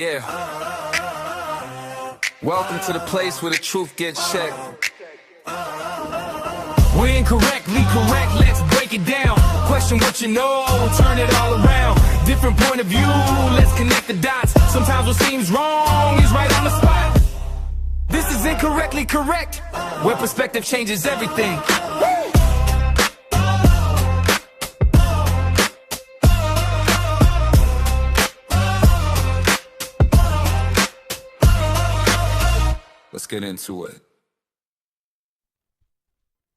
Yeah. Welcome to the place where the truth gets checked. We're incorrectly correct, let's break it down. Question what you know, turn it all around. Different point of view, let's connect the dots. Sometimes what seems wrong is right on the spot. This is incorrectly correct, where perspective changes everything. Let's get into it.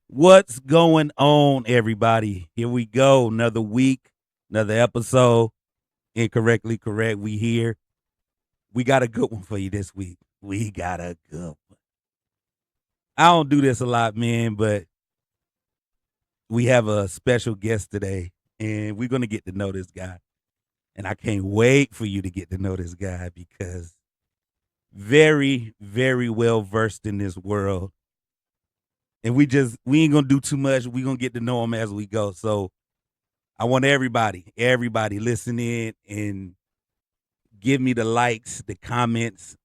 What's going on, everybody? Here we go. Another week, another episode. Incorrectly correct. We here. We got a good one for you this week. We got a good one. I don't do this a lot, man, but we have a special guest today, and we're going to get to know this guy. And I can't wait for you to get to know this guy because very, very well versed in this world. And we ain't gonna do too much. We gonna get to know him as we go. So I want everybody listen in and give me the likes, the comments.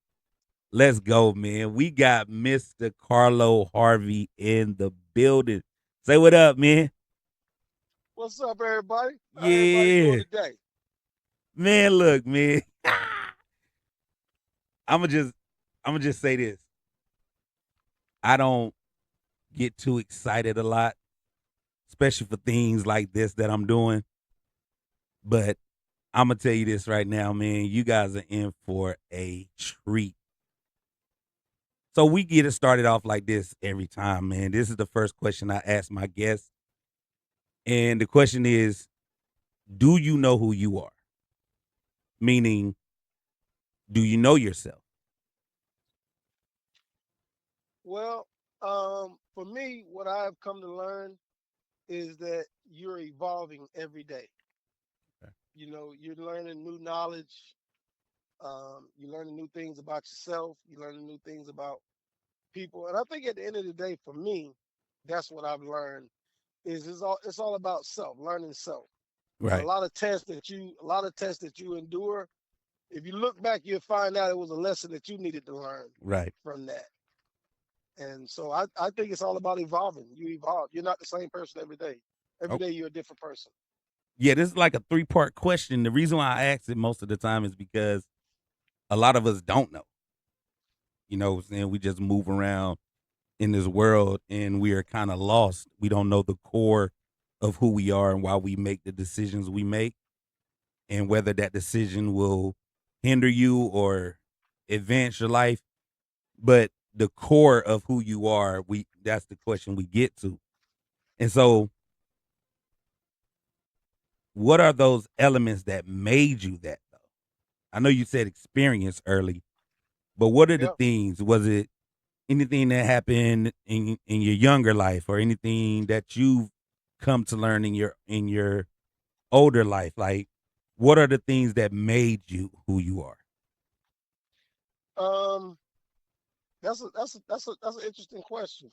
Let's go, man. We got Mr. Carlo Harvey in the building. Say what up, man. What's up, everybody? How Yeah. everybody doing today? Man, look, man. I'ma just say this. I don't get too excited a lot, especially for things like this that I'm doing. But I'm going to tell you this right now, man. You guys are in for a treat. So we get it started off like this every time, man. This is the first question I ask my guests. And the question is, do you know who you are? Meaning, do you know yourself? Well, for me, what I've come to learn is that you're evolving every day. Okay. You know, you're learning new knowledge. You're learning new things about yourself. You're learning new things about people. And I think at the end of the day, for me, that's what I've learned is it's all about self, learning self. And Right. a lot of tests that you endure, if you look back, you'll find out it was a lesson that you needed to learn Right. from that. And so I think it's all about evolving. You evolve. You're not the same person every day. Every Oh, day you're a different person. yeah, this is like a 3-part question. The reason why I ask it most of the time is because a lot of us don't know. You know what I'm saying? We just move around in this world and we are kind of lost. We don't know the core of who we are and why we make the decisions we make and whether that decision will hinder you or advance your life. But the core of who you are, that's the question we get to. And so what are those elements that made you that though? I know you said experience early, but what are the Yeah. things? Was it anything that happened in your younger life or anything that you've come to learn in your older life? Like, what are the things that made you who you are? Um. That's an interesting question.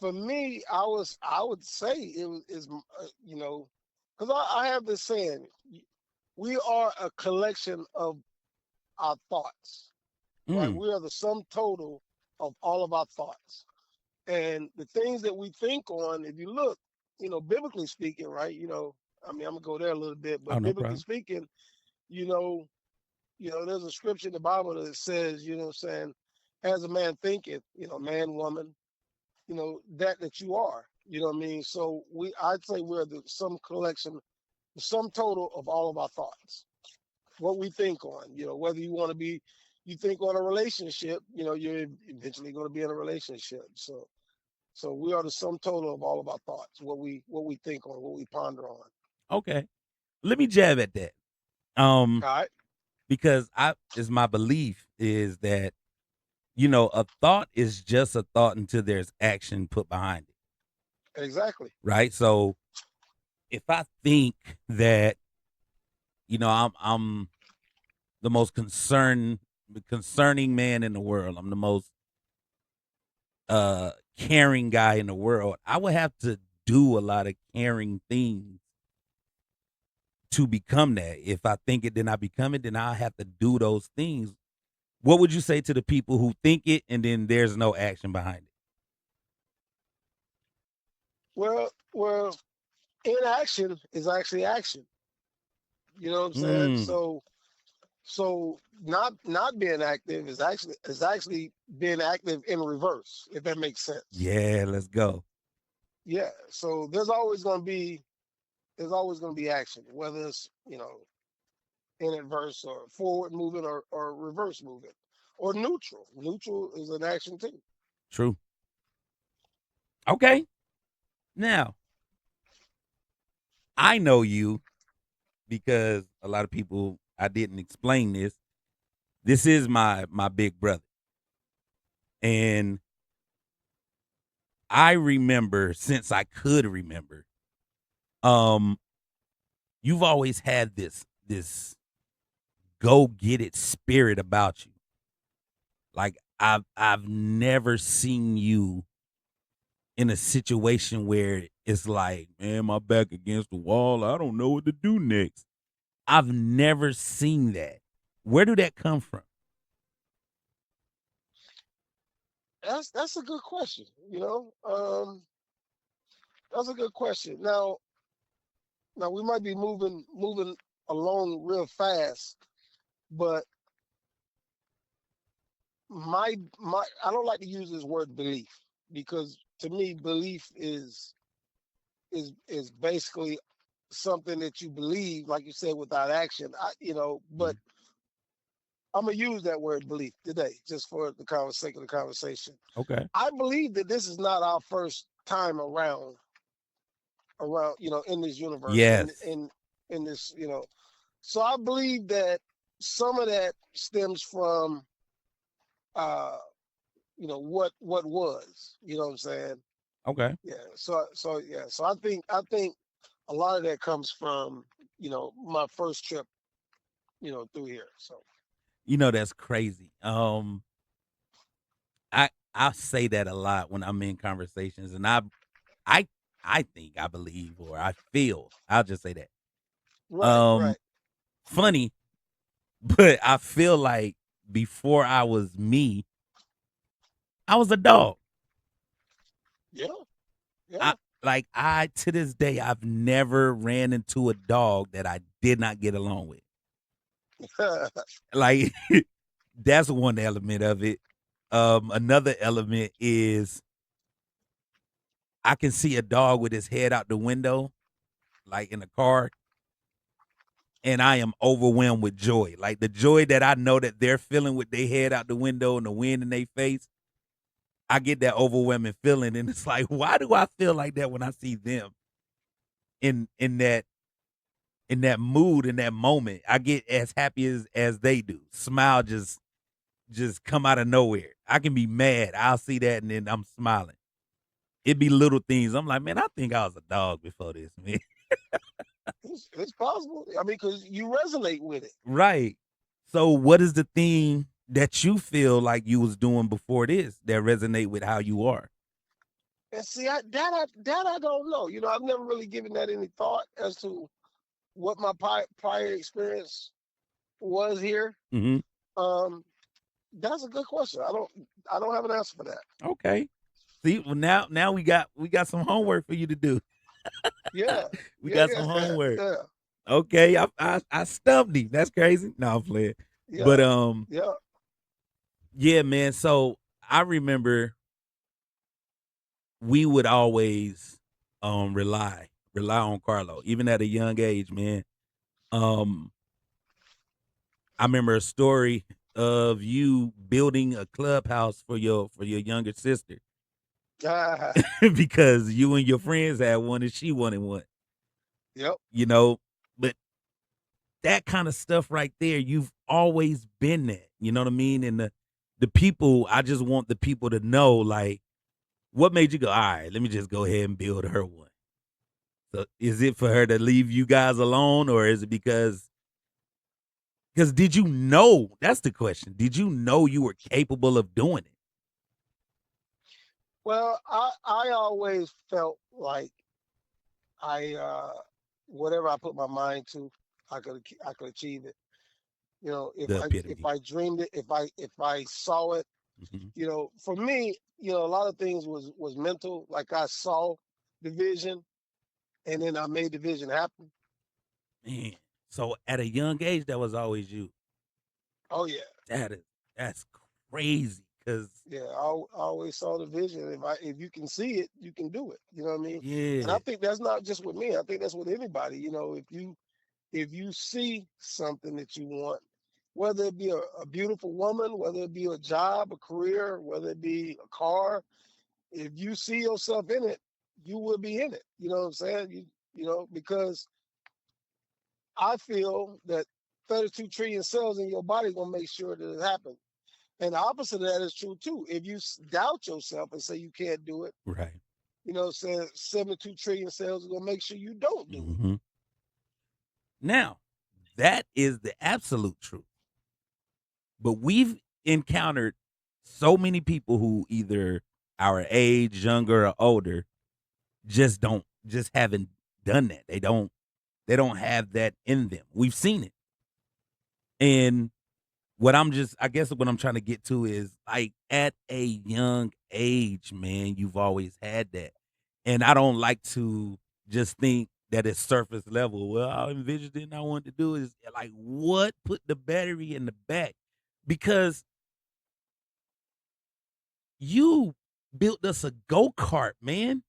For me, I would say it was is you know, because I have this saying, we are a collection of our thoughts, right? Mm, We are the sum total of all of our thoughts. And the things that we think on, if you look, biblically speaking, right? I mean, I'm gonna go there a little bit, oh, but no biblically problem. speaking, you know, there's a scripture in the Bible that says, saying, as a man thinketh, man, woman, that you are. You know what I mean? So I'd say we're the sum collection, the sum total of all of our thoughts, what we think on. Whether you think on a relationship, you're eventually going to be in a relationship. So we are the sum total of all of our thoughts, what we think on, what we ponder on. Okay, let me jab at that. All right. Because is my belief is that a thought is just a thought until there's action put behind it, Exactly. right? So if I think that I'm the most concerning man in the world, I'm the most caring guy in the world, I would have to do a lot of caring things to become that. If I think it, then I become it. Then I have to do those things. What would you say to the people who think it and then there's no action behind Well, inaction is actually action. You know what I'm it? saying? So not being active is actually being active in reverse, if that makes sense. Yeah, let's go. Yeah. So there's always gonna be action, whether it's in adverse or forward moving or reverse moving. Or neutral. Neutral is an action too. True. Okay. Now, I know you because a lot of people I didn't explain this. This is my big brother. And I remember since I could remember, um, you've always had this go get it spirit about you. Like I've never seen you in a situation where it's like, man, my back against the wall. I don't know what to do next. I've never seen that. Where did that come from? That's a good question. That's a good question. Now we might be moving along real fast, but my I don't like to use this word belief, because to me belief is basically something that you believe, like you said, without action. But Mhm. I'm gonna use that word belief today just for the sake of the conversation. Okay. I believe that this is not our first time around in this universe, Yes. in this. So I believe that some of that stems from uh what was, you know what I'm saying? Okay. Yeah. So I think a lot of that comes from my first trip through here. So That's crazy. I say that a lot when I'm in conversations, and I I think I believe or I feel. I'll just say that. right, Um, right. funny, but I feel like before I was me, I was a dog. Yeah, yeah. I I to this day I've never ran into a dog that I did not get along with. Like that's one element of it. Another element is I can see a dog with his head out the window, like in a car, and I am overwhelmed with joy. Like the joy that I know that they're feeling with their head out the window and the wind in their face. I get that overwhelming feeling, and it's like, why do I feel like that when I see them in that mood in that moment? I get as happy as they do. Smile just come out of nowhere. I can be mad. I'll see that, and then I'm smiling. It be little things. I'm like, man, I think I was a dog before this, man. It's possible. I mean, because you resonate with it. Right. So what is the thing that you feel like you was doing before this that resonate with how you are? And see, that I don't know. I've never really given that any thought as to what my prior experience was here. Hmm. Um, that's a good question. I don't have an answer for that. Okay. See, well now we got some homework for you to do. Yeah, We yeah, got yeah, some homework. yeah, Okay, I stumped him. That's crazy. No, I'm playing. But yeah, yeah. yeah, man. So I remember we would always rely on Carlo, even at a young age, man. Um, I remember a story of you building a clubhouse for your younger sister Ah, because you and your friends had one and she wanted one. yep. You know, but that kind of stuff right there, you've always been that. You know what I mean? And the people, I just want the people to know, like, what made you go, all right, let me just go ahead and build her one. So is it for her to leave you guys alone, or is it because did you know? That's the question. Did you know you were capable of doing it? Well, I always felt like I whatever I put my mind to. I could achieve it. You know, The if epitome. I dreamed it, if I saw it, Hmm. you know, for me, you know, a lot of things was mental. Like I saw the vision, and then I made the vision happen. Man, so at a young age, that was always you. Oh yeah, That is that's crazy. Cause yeah. I always saw the vision. If you can see it, you can do it. You know what I mean? And I yeah, think that's not just with me. I think that's with anybody. You know, if you see something that you want, whether it be a beautiful woman, whether it be a job, a career, whether it be a car, if you see yourself in it, you will be in it. You know what I'm saying? You know, because I feel that 32 trillion cells in your body gonna make sure that it happens. And the opposite of that is true too. If you doubt yourself and say you can't do it, right. you know, saying 72 trillion cells are gonna make sure you don't do it. Hmm. Now, that is the absolute truth. But we've encountered so many people who either our age, younger or older, just haven't done that. They don't have that in them. We've seen it. And I guess what I'm trying to get to is like at a young age, man, you've always had that. And I don't like to just think that it's surface level. Well, I envisioned it and I wanted to do is like what put the battery in the back? Because you built us a go-kart, man.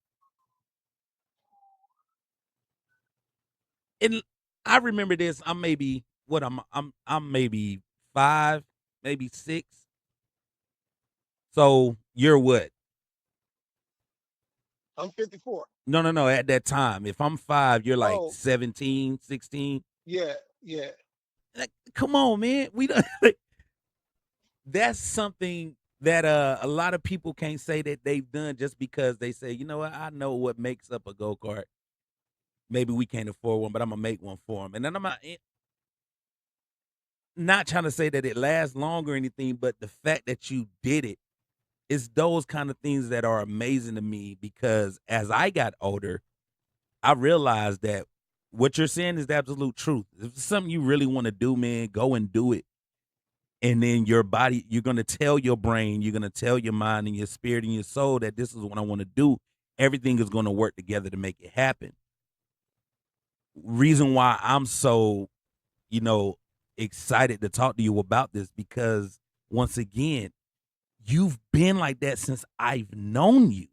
And I remember this. I'm maybe what I'm maybe 5, maybe 6. So you're what? I'm 54. No, no, no. At that time, if I'm 5, you're like Oh, 17, 16. yeah, yeah. Like, come on, man. We don't, that's something that a lot of people can't say that they've done just because they say, you know what, I know what makes up a go kart. Maybe we can't afford one, but I'm gonna make one for them. And then I'm not trying to say that it lasts long or anything, but the fact that you did it is those kind of things that are amazing to me because as I got older, I realized that what you're saying is the absolute truth. If it's something you really want to do, man, go and do it. And then your body, you're going to tell your brain, you're going to tell your mind and your spirit and your soul that this is what I want to do. Everything is going to work together to make it happen. Reason why I'm so, you know, excited to talk to you about this because once again, you've been like that since I've known you,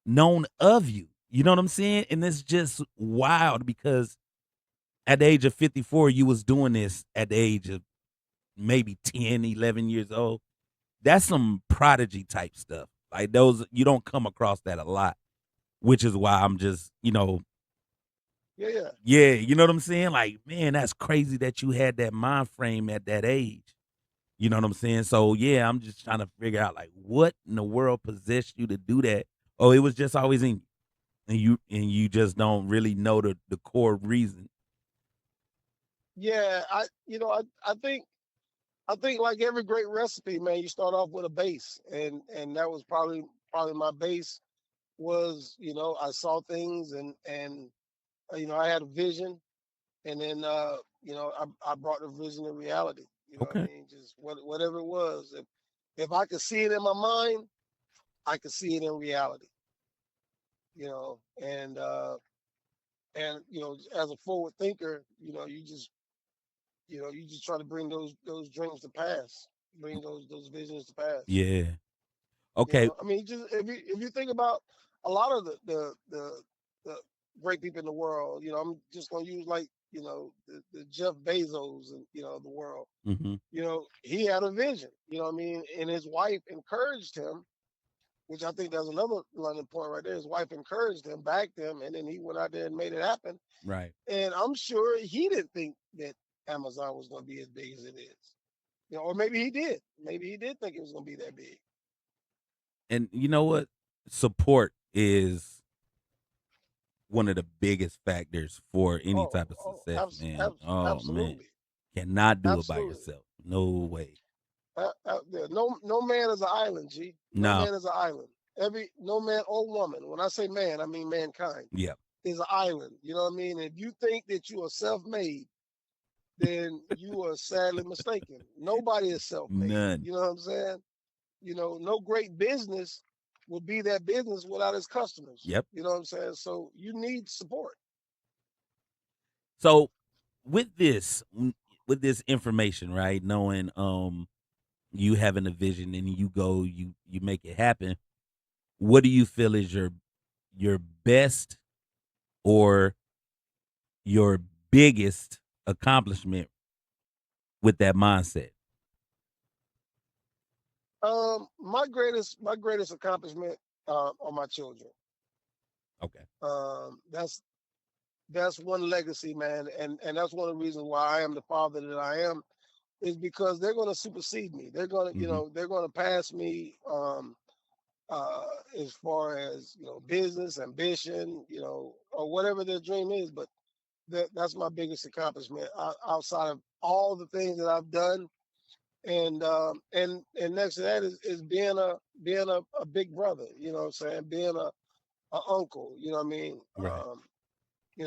known of you. You know what I'm saying? And it's just wild because at the age of 54, you was doing this at the age of maybe 10, 11 years old. That's some prodigy type stuff. Like those, you don't come across that a lot, which is why I'm just, Yeah, yeah. yeah, you know what I'm saying? Like, man, that's crazy that you had that mind frame at that age. You know what I'm saying? So yeah, I'm just trying to figure out like what in the world possessed you to do that. Oh, it was just always in you. And you just don't really know the core reason. Yeah, I think like every great recipe, man, you start off with a base, and that was probably my base was, you know, I saw things, and you know, I had a vision, and then you know, I brought the vision to reality. You know what I Okay. mean? Just whatever it was. If I could see it in my mind, I could see it in reality. You know, and you know, as a forward thinker, you know, you just try to bring those dreams to pass, bring those visions to pass. Yeah. You Okay. know, I mean, just if you think about a lot of the great people in the world, you know, I'm just gonna use like, you know, the Jeff Bezos and, you know, the world. Hmm. You know, he had a vision. You know what I mean? And his wife encouraged him, which I think that's another learning point right there. His wife encouraged him, backed him, and then he went out there and made it happen. Right. And I'm sure he didn't think that Amazon was going to be as big as it is. You know, or maybe he did. Maybe he did think it was going to be that big. And you know what? Support is one of the biggest factors for any Oh, type of oh, success, man. Oh man, absolutely, cannot do it by absolutely. yourself. No way. Yeah. No man is an island. G. No No. man is an island. No man or woman. When I say man, I mean mankind Yeah. is an island. You know what I mean? If you think that you are self-made, then you are sadly mistaken. Nobody is self-made. None. You know what I'm saying? No great business would be that business without its customers. Yep. You know what I'm saying? So you need support. So with this, with this information, right? Knowing you having a vision and you go, you make it happen. What do you feel is your best or your biggest accomplishment with that mindset? My greatest accomplishment are my children. Okay. That's one legacy, man, and that's one of the reasons why I am the father that I am, is because they're going to supersede me. They're going to, Hmm. they're going to pass me, as far as business ambition, or whatever their dream is. But that's my biggest accomplishment outside of all the things that I've done. And next to that is being a big brother. You know what I'm saying? Being a uncle. You know what I mean? Right.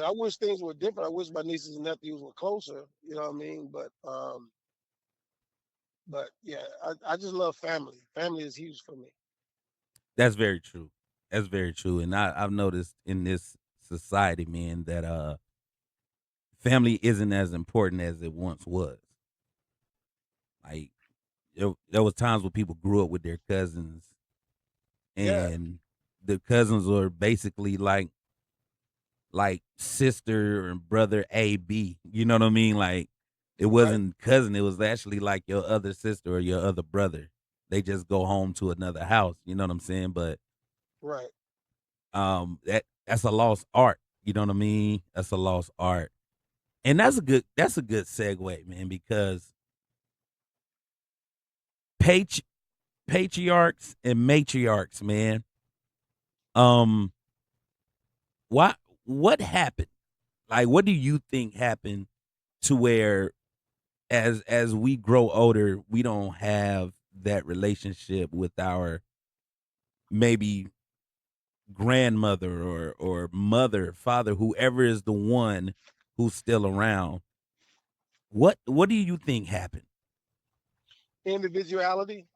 I wish things were different. I wish my nieces and nephews were closer. You know what I mean? But yeah, I just love family. Family is huge for me. That's very true. That's very true. And I've noticed in this society, man, that family isn't as important as it once was. Like there was times when people grew up with their cousins, Yeah, and the cousins were basically like sister and brother A B. You know what I mean? Like it right, wasn't cousin, it was actually like your other sister or your other brother. They just go home to another house, you know what I'm saying? But right. that's a lost art. You know what I mean? That's a lost art. And that's a good segue, man, because patri- patriarchs and matriarchs, man. Um why what happened? Like what do you think happened to where as we grow older, we don't have that relationship with our maybe grandmother or mother, father, whoever is the one who's still around. What do you think happened? Individuality.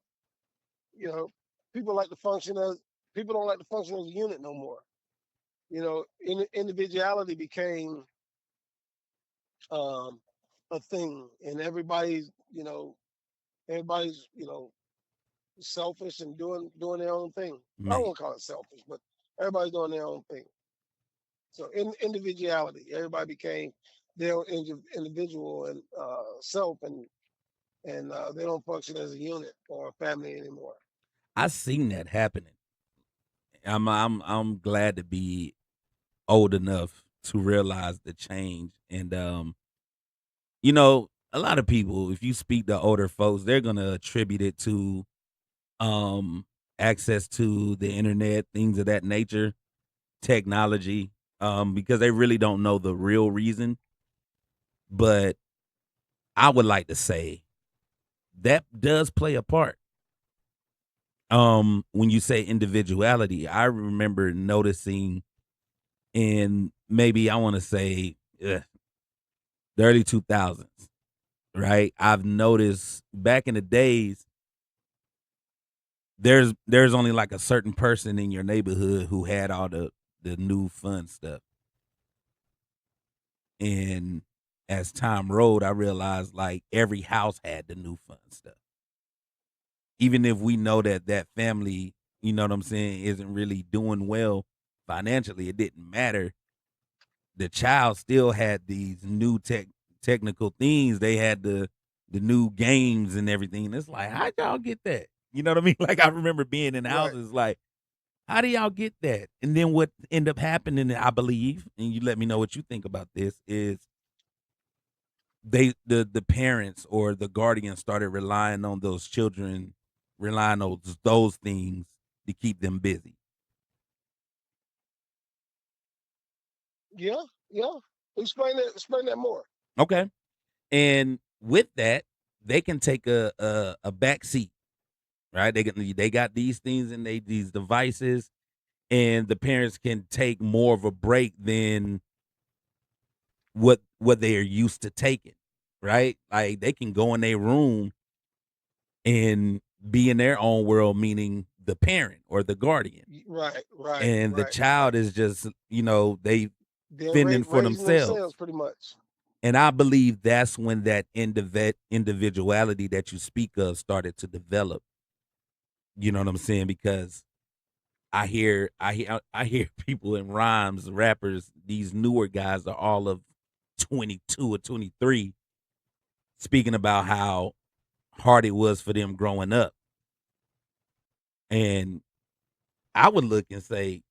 You know, people like to function as people don't like to function as a unit no more. Individuality became um, a thing, and everybody's selfish and doing their own thing. I Man, won't call it selfish, but everybody's doing their own thing. So individuality, everybody became their own individual and self, and they don't function as a unit or a family anymore. I seen that happening. I'm glad to be old enough to realize the change. And a lot of people, if you speak to older folks, they're gonna attribute it to um access to the internet, things of that nature, technology, because they really don't know the real reason. But I would like to say that does play a part. When you say individuality, I remember noticing in maybe I want to say the early 2000s, right? I've noticed back in the days there's only like a certain person in your neighborhood who had all the new fun stuff. And as time rolled, I realized like every house had the new fun stuff. Even if we know that that family, you know what I'm saying, isn't really doing well financially, it didn't matter. The child still had these new technical things. They had the new games and everything. And it's like, how'd y'all get that? You know what I mean? Like I remember being in Right. houses like, how do y'all get that? And then what end up happening, I believe, and you let me know what you think about this, is the parents or the guardians started relying on those children, relying on those things to keep them busy. Yeah, yeah. Explain that more. Okay. And with that, they can take a back seat, right? They got these things and these devices, and the parents can take more of a break than what they are used to taking, right? Like they can go in their room and be in their own world, meaning the parent or the guardian. Right, right, And the right, right. child is just, they They're fending for raising themselves. themselves pretty much. And I believe that's when that individuality that you speak of started to develop. You know what I'm saying? Because I hear people in rhymes, rappers, these newer guys are all of 22 or 23 speaking about how hard it was for them growing up. And I would look and say,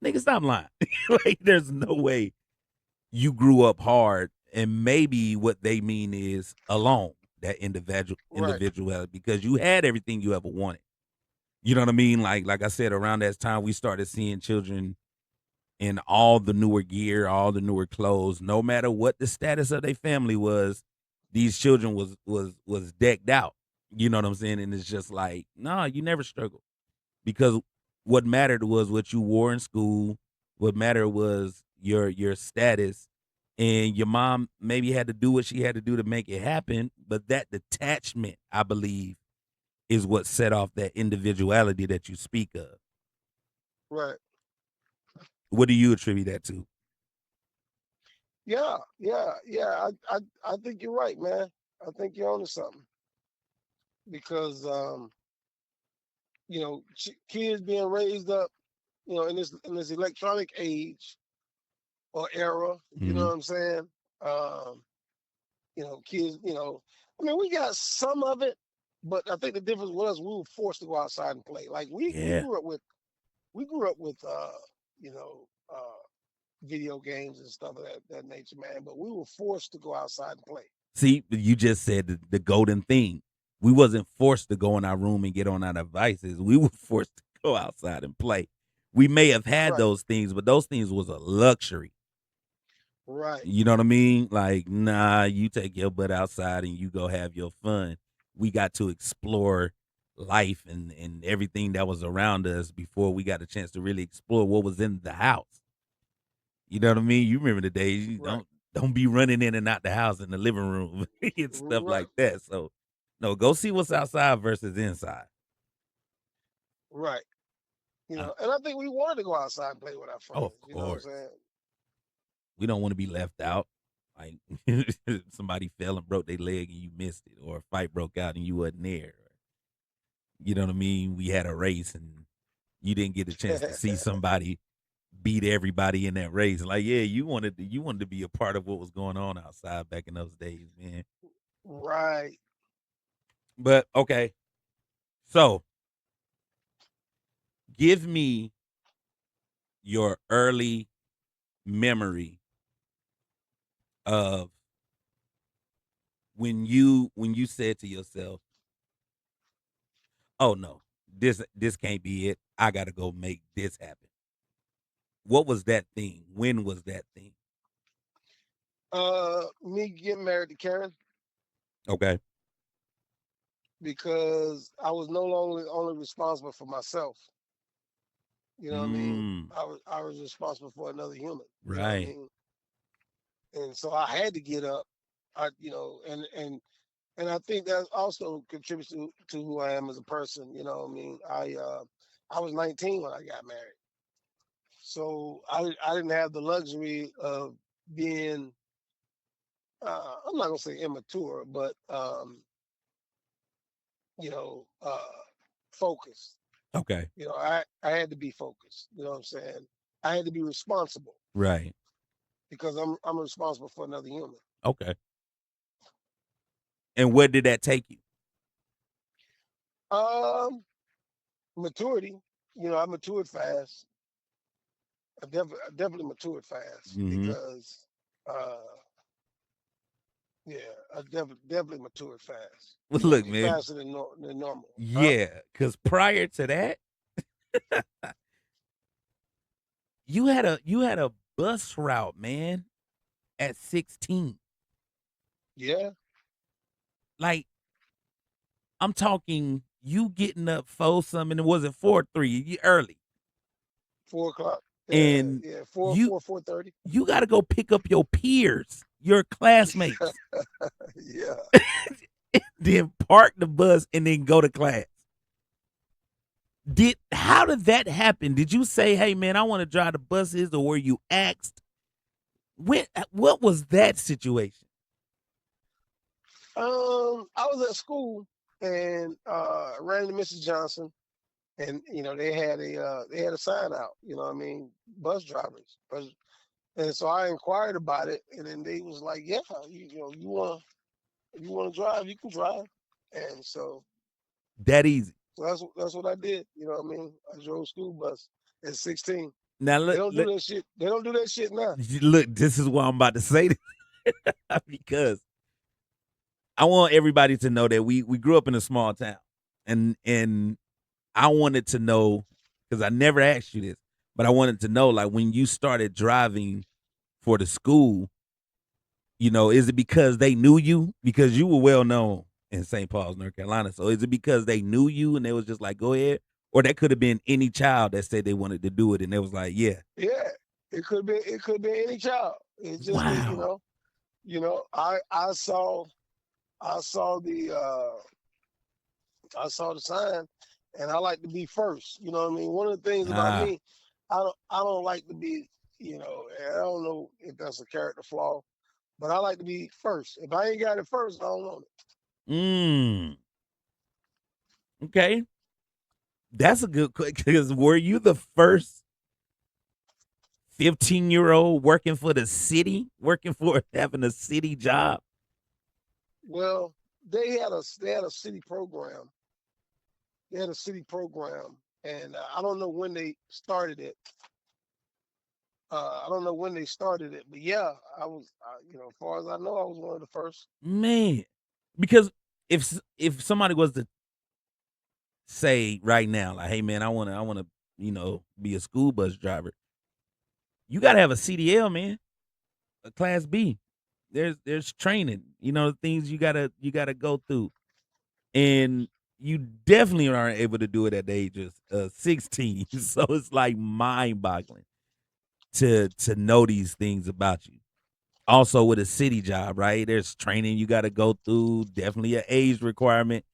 nigga, stop lying. Like, there's no way you grew up hard. And maybe what they mean is alone, that Right, individuality, because you had everything you ever wanted. You know what I mean? Like I said, around that time we started seeing children in all the newer gear, all the newer clothes, no matter what the status of their family was, these children was decked out. You know what I'm saying? And it's just like, nah, you never struggled. Because what mattered was what you wore in school. What mattered was your status, and your mom maybe had to do what she had to do to make it happen. But that detachment, I believe, is what set off that individuality that you speak of. right. What do you attribute that to? Yeah, yeah, yeah. I think you're right, man. I think you're onto something because kids being raised up, in this electronic age or era. You know Mm-hmm. what I'm saying? Um, kids. I mean, we got some of it, but I think the difference with us, we were forced to go outside and play. Like we Yeah. grew up with you know uh video games and stuff of that nature, man. But we were forced to go outside and play. See, you just said the golden thing. We wasn't forced to go in our room and get on our devices. We were forced to go outside and play. We may have had Right, those things, but those things was a luxury. right, You know what I mean? Like, nah, you take your butt outside and you go have your fun. We got to explore life and everything that was around us before we got a chance to really explore what was in the house. You know what I mean? You remember the days. You right, don't be running in and out the house in the living room and stuff right, like that. So no, go see what's outside versus inside. right. Uh, And I think we wanted to go outside and play with our oh, friends. of You know what I'm course. saying? We don't want to be left You know, out. Like somebody fell and broke their leg and you missed it, or a fight broke out and you wasn't there. You know what I mean? We had a race and you didn't get a chance to see somebody beat everybody in that race. Like, yeah, you wanted to be a part of what was going on outside back in those days, man. right. But okay, so give me your early memory of when you said to yourself, "Oh no, this can't be it. I got to go make this happen." What was that thing? When was that thing? Me getting married to Karen Okay. because I was no longer only responsible for myself. You know what I mean? Mm, I was responsible for another human. You know what I right. mean? And so I had to get up. And I think that also contributes to who I am as a person. You know what I mean? I was 19 when I got married, so I didn't have the luxury of being I'm not gonna say immature, but you know uh, focused. Okay. I had to be focused. You know what I'm saying? I had to be responsible Right. because I'm responsible for another human. Okay. And where did that take you? Um, Maturity. I matured fast. I definitely matured fast Mm-hmm. because uh, yeah, I definitely matured fast. Well, look, man. Faster than normal, huh? Yeah, because prior to that, you had a bus route, man, at 16. Yeah, Like, I'm talking you getting up for something. It wasn't 4-3. You early, 4 o'clock. Yeah, and yeah, four you four 4:30. you got to go pick up your peers. your classmates, Yeah. then park the bus and then go to class. How did that happen? Did you say, "Hey man, I want to drive the buses," or were you asked? What was that situation? I was at school and ran into Mrs. Johnson, and they had a sign out. You know what I mean, bus drivers. And so I inquired about it, and then they was like, "Yeah, you want to drive, you can drive." And That easy. that's what I did. You know what I mean? I drove school bus at 16. Now They look, don't do that shit. They don't do that shit now. look. This is what I'm about to say because I want everybody to know that we grew up in a small town, and I wanted to know because I never asked you this, but I wanted to know like when you started driving for the school, is it because they knew you because you were well known in St. Paul's, North Carolina? So is it because they knew you and they was just like, go ahead, or that could have been any child that said they wanted to do it and they was like, yeah, Yeah, it could be any child. It's just that wow, I saw the I saw the sign, and I like to be first. You know what I mean? One of the things about ah, me, I don't like to be, and I don't know if that's a character flaw, but I like to be first. If I ain't got it first, I don't want it. mm, okay, that's a good because were you the first 15-year-old working for the city, working for having a city job? Well, they had a city program. They had a city program, and I don't know when they started it. I don't know when they started it, but yeah, as far as I know, I was one of the first. Man, because if somebody was to say right now, like, hey man, I wanna, be a school bus driver, you gotta have a CDL, man, a class B. There's training, things you gotta go through. And you definitely aren't able to do it at the age of 16. So it's like mind boggling to know these things about you. Also with a city job, right? There's training you gotta go through, definitely an age requirement.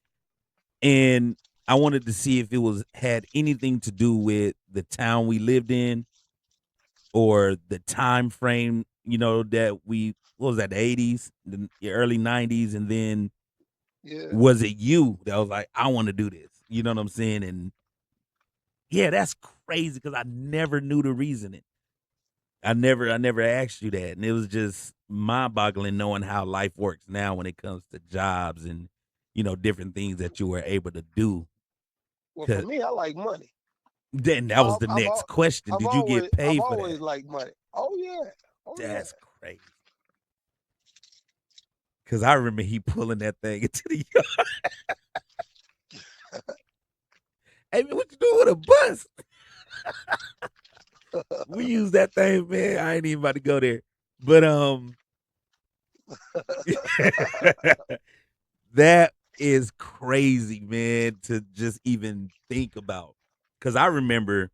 And I wanted to see if it was had anything to do with the town we lived in or the time frame, that we what was that, the 80s, the early 90s, and then Yeah. was it you that was like, I want to do this? You know what I'm saying? And yeah, that's crazy because I never knew the reasoning. I never asked you that. And it was just mind boggling knowing how life works now when it comes to jobs and, different things that you were able to do. Well, for me, I like money. Then that was the I've next question. Did you get I've paid for always that? liked money. Oh yeah, oh yeah. That's crazy. Cause I remember he pulling that thing into the yard. Hey man, what you doing with a bus? We use that thing, man. I ain't even about to go there. But that is crazy, man, to just even think about. Cause I remember,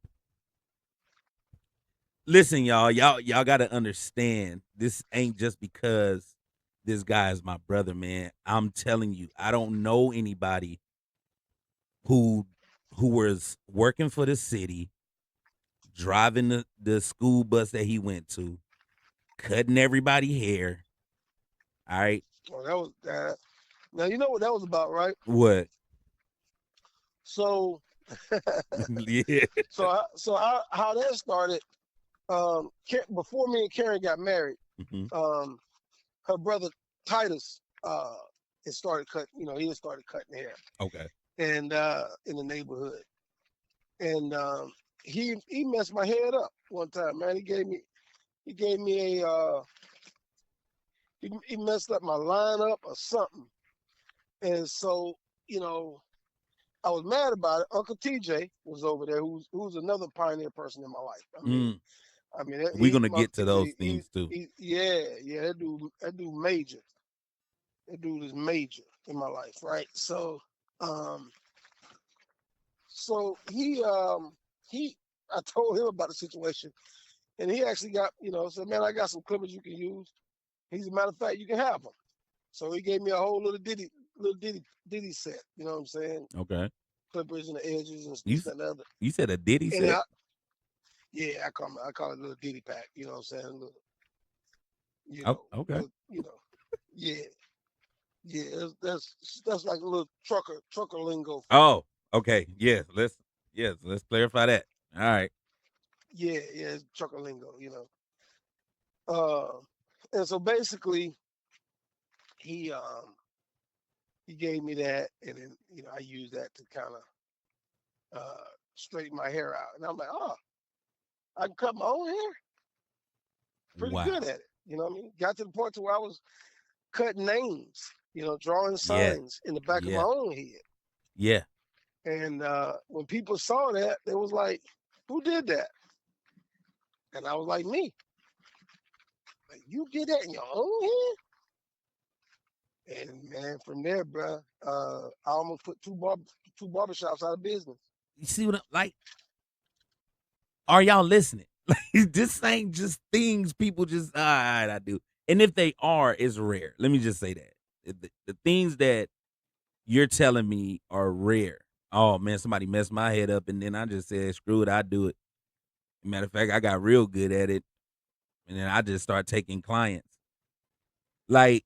listen, y'all gotta understand this ain't just because this guy is my brother, man. I'm telling you, I don't know anybody who who was working for the city, driving the school bus that he went to, cutting everybody hair. All right. Well, that was now you know what that was about, right? What? So, Yeah. how that started? Before me and Karen got married, Mhm. um, her brother Titus had started cut. He had started cutting hair, Okay. and in the neighborhood, and he messed my head up one time, man. He gave me a he messed up my lineup or something, and so you know I was mad about it. Uncle TJ was over there, who's another pioneer person in my life. Mm. I mean, We're gonna get to those things too. yeah, that dude major. That dude is major in my life, right? Um, so he, I told him about the situation, and he actually got, said, man, I got some clippers you can use. He's a matter of fact, you can have them. So he gave me a whole little ditty set. You know what I'm saying? Okay. Clippers and the edges and You this, s- that, and the other. you said a Diddy And set? yeah, I call it a little ditty pack. You know what I'm saying? Little, Oh, okay. yeah, yeah. That's like a little trucker lingo for me. Oh, okay. Let's clarify that. All right. Yeah, it's trucker lingo. And so basically, he um he gave me that, and then I used that to kind of straighten my hair out, and I'm like, oh, I can cut my own hair. Pretty good Wow. at it. You know what I mean? Got to the point to where I was cutting names, drawing Yeah. signs in the back of my Yeah. own head. Yeah. And when people saw that, they was like, "Who did that?" And I was like, "Me." Like, you did that in your own head? And man, from there, bro, I almost put two barbershops out of business. You see what like? Are y'all listening? Like this ain't just things people just all right, I do. And if they are, it's rare. Let me just say that. The things that you're telling me are rare. Oh man, somebody messed my head up and then I just said, screw it, I do it. Matter of fact, I got real good at it. And then I just start taking clients. Like,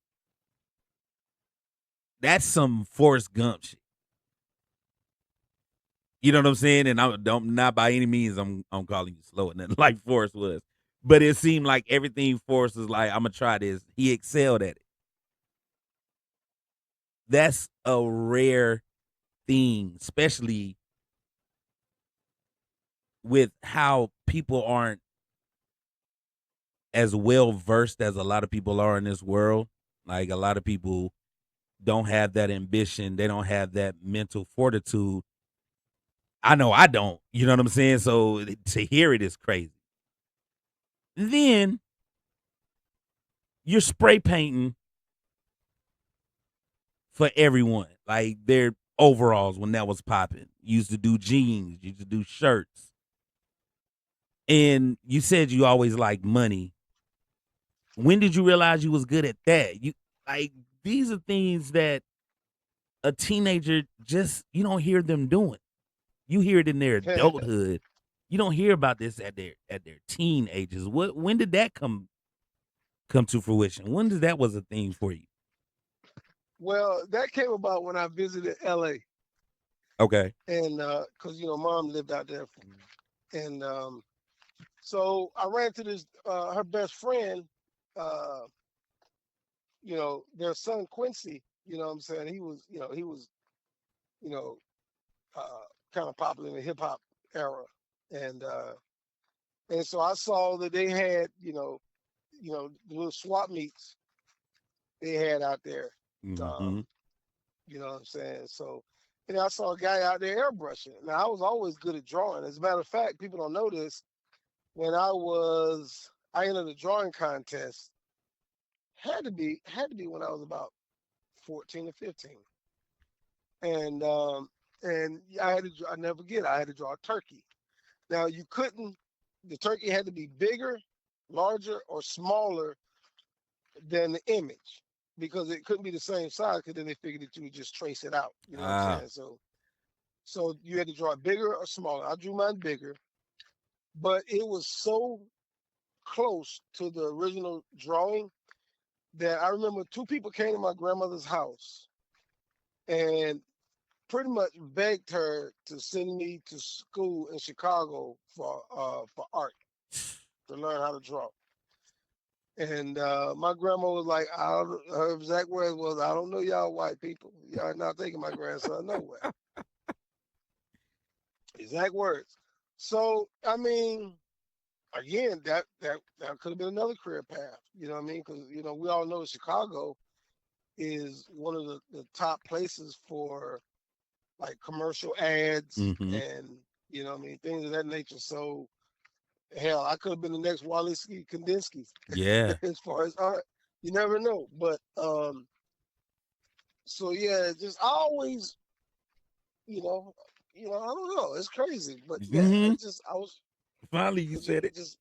that's some Forrest Gump shit. You know what I'm saying? And I don't not by any means I'm calling you slow and nothing like Forrest was. But it seemed like everything Forrest was like, I'm gonna try this. He excelled at it. That's a rare thing, especially with how people aren't as well versed as a lot of people are in this world. Like a lot of people don't have that ambition. They don't have that mental fortitude. I know I don't. You know what I'm saying? So to hear it is crazy. Then you're spray painting for everyone. Like their overalls when that was popping. Used to do jeans, used to do shirts. And you said you always liked money. When did you realize you was good at that? You like these are things that a teenager just you don't hear them doing. You hear it in their adulthood. You don't hear about this at their teen ages. When did that come to fruition? When did that was a thing for you? Well, that came about when I visited LA, Okay. and because mom lived out there, and so I ran to this her best friend, uh, their son Quincy. You know what I'm saying? He was you know uh, kind of popular in the hip hop era, and uh, and so I saw that they had the little swap meets they had out there. Mm-hmm. Um, you know what I'm saying? So, and I saw a guy out there airbrushing. Now I was always good at drawing. As a matter of fact, people don't know this. When I entered a drawing contest. Had to be when I was about 14 or 15, and I never forget. I had to draw a turkey. Now you couldn't. The turkey had to be bigger, larger, or smaller than the image because it couldn't be the same size. Because then they figured that you would just trace it out. You know what I'm Ah. saying? So you had to draw it bigger or smaller. I drew mine bigger, but it was so close to the original drawing that I remember two people came to my grandmother's house and pretty much begged her to send me to school in Chicago for art to learn how to draw. And my grandma was like, her exact words was, "I don't know y'all white people. Y'all not taking my grandson nowhere." Exact words. So I mean, again, that could have been another career path. You know what I mean? Because we all know Chicago is one of the top places for like commercial ads Mm-hmm. and what I mean, things of that nature. So hell, I could have been the next Walensky Kandinsky Yeah. as far as art. You never know. But so yeah, just always, you know, I don't know. It's crazy. But yeah, Mm-hmm. it's just I was Finally you just, said it. just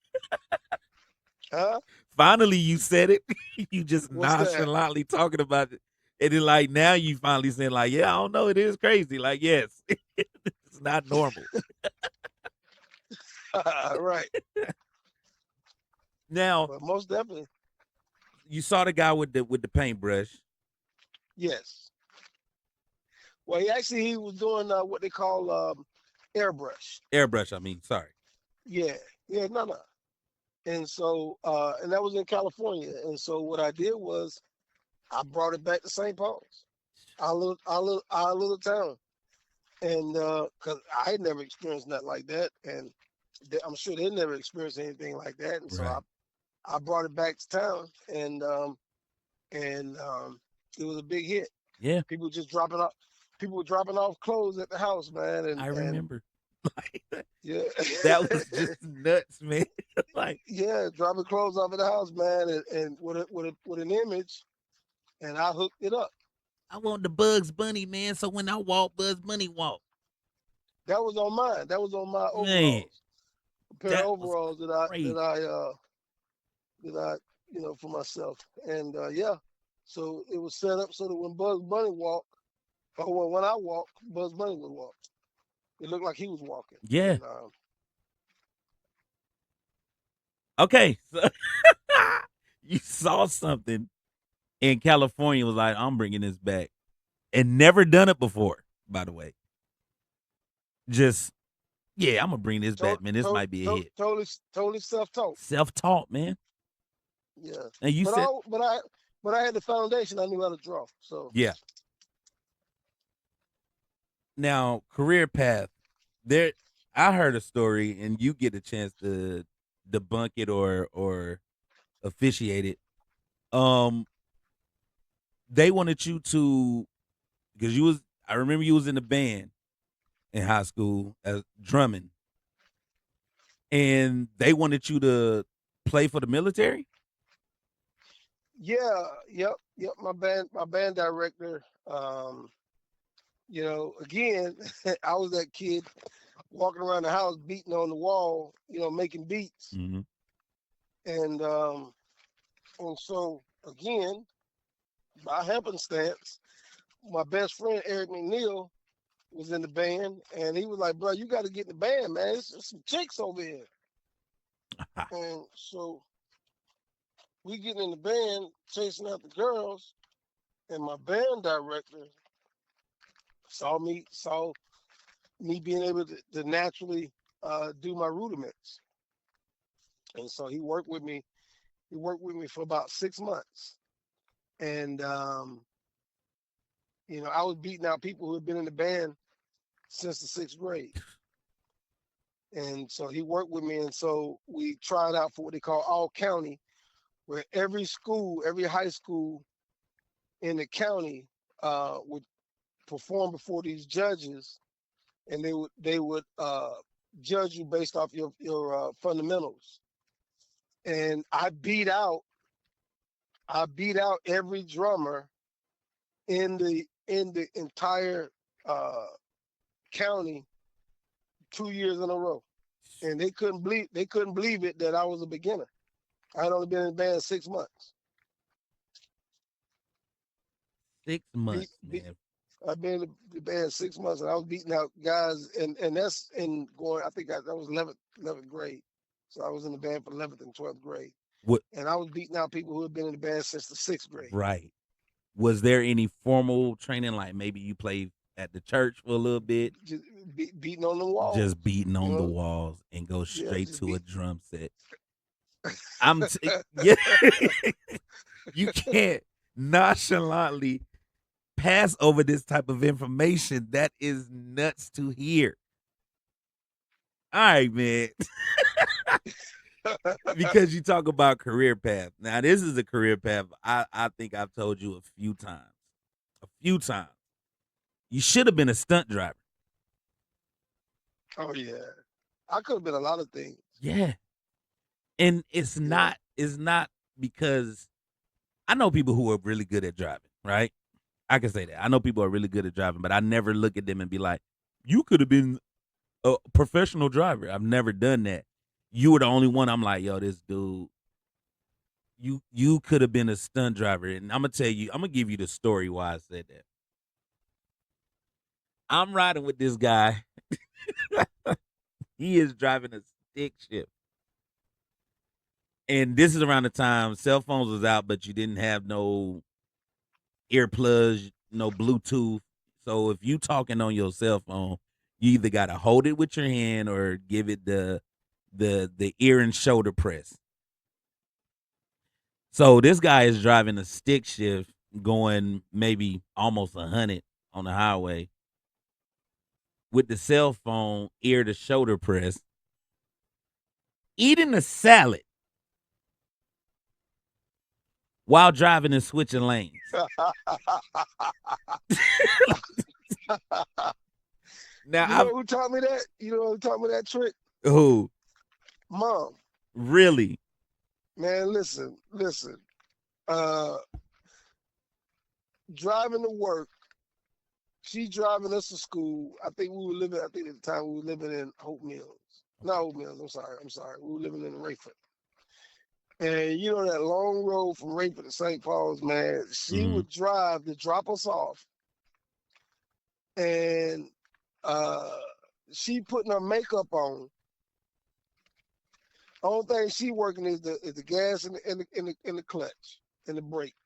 Huh? Finally, you said it. You just What's that? nonchalantly talking about it, and then like now you finally saying like, yeah, I don't know, it is crazy. Like, yes, it's not normal. Right. Now But most definitely, you saw the guy with the paintbrush, yes. Well, he was doing what they call airbrush. airbrush. I mean, sorry. Yeah, yeah, no. And so, and that was in California. And so, what I did was I brought it back to St. Paul's, our little town, and because I had never experienced nothing like that, and I'm sure they never experienced anything like that. And so, Right. I brought it back to town, and it was a big hit. Yeah, People just dropping off, people were dropping off clothes at the house, man, I and remember. Like yeah, that was just nuts, man. Like yeah, dropping clothes off at the house, man, and with an image, and I hooked it up. I want the Bugs Bunny, man. So when I walk, Bugs Bunny walk. That was on mine. That was on my Man, overalls. A pair of that was overalls crazy. that I for myself. And yeah, so it was set up so that when Bugs Bunny walked, or when I walked, Bugs Bunny would walk. It looked like he was walking. Yeah. And Okay. So you saw something in California, was like, I'm bringing this back, and never done it before. By the way, just yeah, I'm gonna bring this back, man. This might be a hit. totally self-taught. Self-taught, man. Yeah, And you but said, I had the foundation. I knew how to draw. So yeah. Now, career path. There, I heard a story, and you get a chance to debunk it or officiate it. Um, they wanted you to because you was. I remember you was in the band in high school as drumming, and they wanted you to play for the military. yeah, yep. My band director. Again, I was that kid walking around the house beating on the wall, making beats. Mm-hmm. And so again, by happenstance, my best friend Eric McNeil was in the band, and he was like, "Bro, you got to get in the band, man. There's some chicks over here." And so we getting in the band, chasing out the girls, and my band director saw me being able to naturally do my rudiments, and so he worked with me. He worked with me for about 6 months, and I was beating out people who had been in the band since the sixth grade. And so he worked with me, and so we tried out for what they call all county, where every school, every high school in the county would perform before these judges, and they would judge you based off your fundamentals. And I beat out every drummer in the entire uh, county 2 years in a row, and they couldn't believe it that I was a beginner. I had only been in the band 6 months. 6 months, Beat, beat, man. I've been in the band 6 months, and I was beating out guys, and that's in going. I think that was 11th grade, so I was in the band for 11th and 12th grade, What? and I was beating out people who had been in the band since the sixth grade. Right. Was there any formal training, like maybe you played at the church for a little bit, Just beating on the walls, just beating you on the know. walls and go Yeah, straight just to a beat. drum set? Yeah. You can't nonchalantly pass over this type of information. That is nuts to hear. All right, man. Because you talk about career path. Now, this is a career path I think I've told you a few times. A few times. You should have been a stunt driver. Oh yeah, I could have been a lot of things. Yeah. And Yeah, it's not because I know people who are really good at driving, right? I can say that. I know people are really good at driving, but I never look at them and be like, you could have been a professional driver. I've never done that. You were the only one I'm like, yo, this dude, you could have been a stunt driver, and I'm gonna tell you, I'm gonna give you the story why I said that. I'm riding with this guy. He is driving a stick shift. And this is around the time cell phones was out, but you didn't have no earplugs, no Bluetooth. So if you talking on your cell phone, you either gotta hold it with your hand or give it the ear and shoulder press. So this guy is driving a stick shift going maybe almost 100 on the highway with the cell phone ear to shoulder press, eating a salad while driving and switching lanes. Now, You know who taught me that? You know who taught me that trick? who Mom. really? Man, listen. Uh, Driving to work, she driving us to school. I think we were living. I think at the time we were living in Hope Mills. Not Hope Mills. I'm sorry. We were living in Rayford. And you know that long road from Rayford to St. Paul's, man. She Mhm. would drive to drop us off, and uh, she putting her makeup on. Only thing she working is the gas and the clutch and the brake.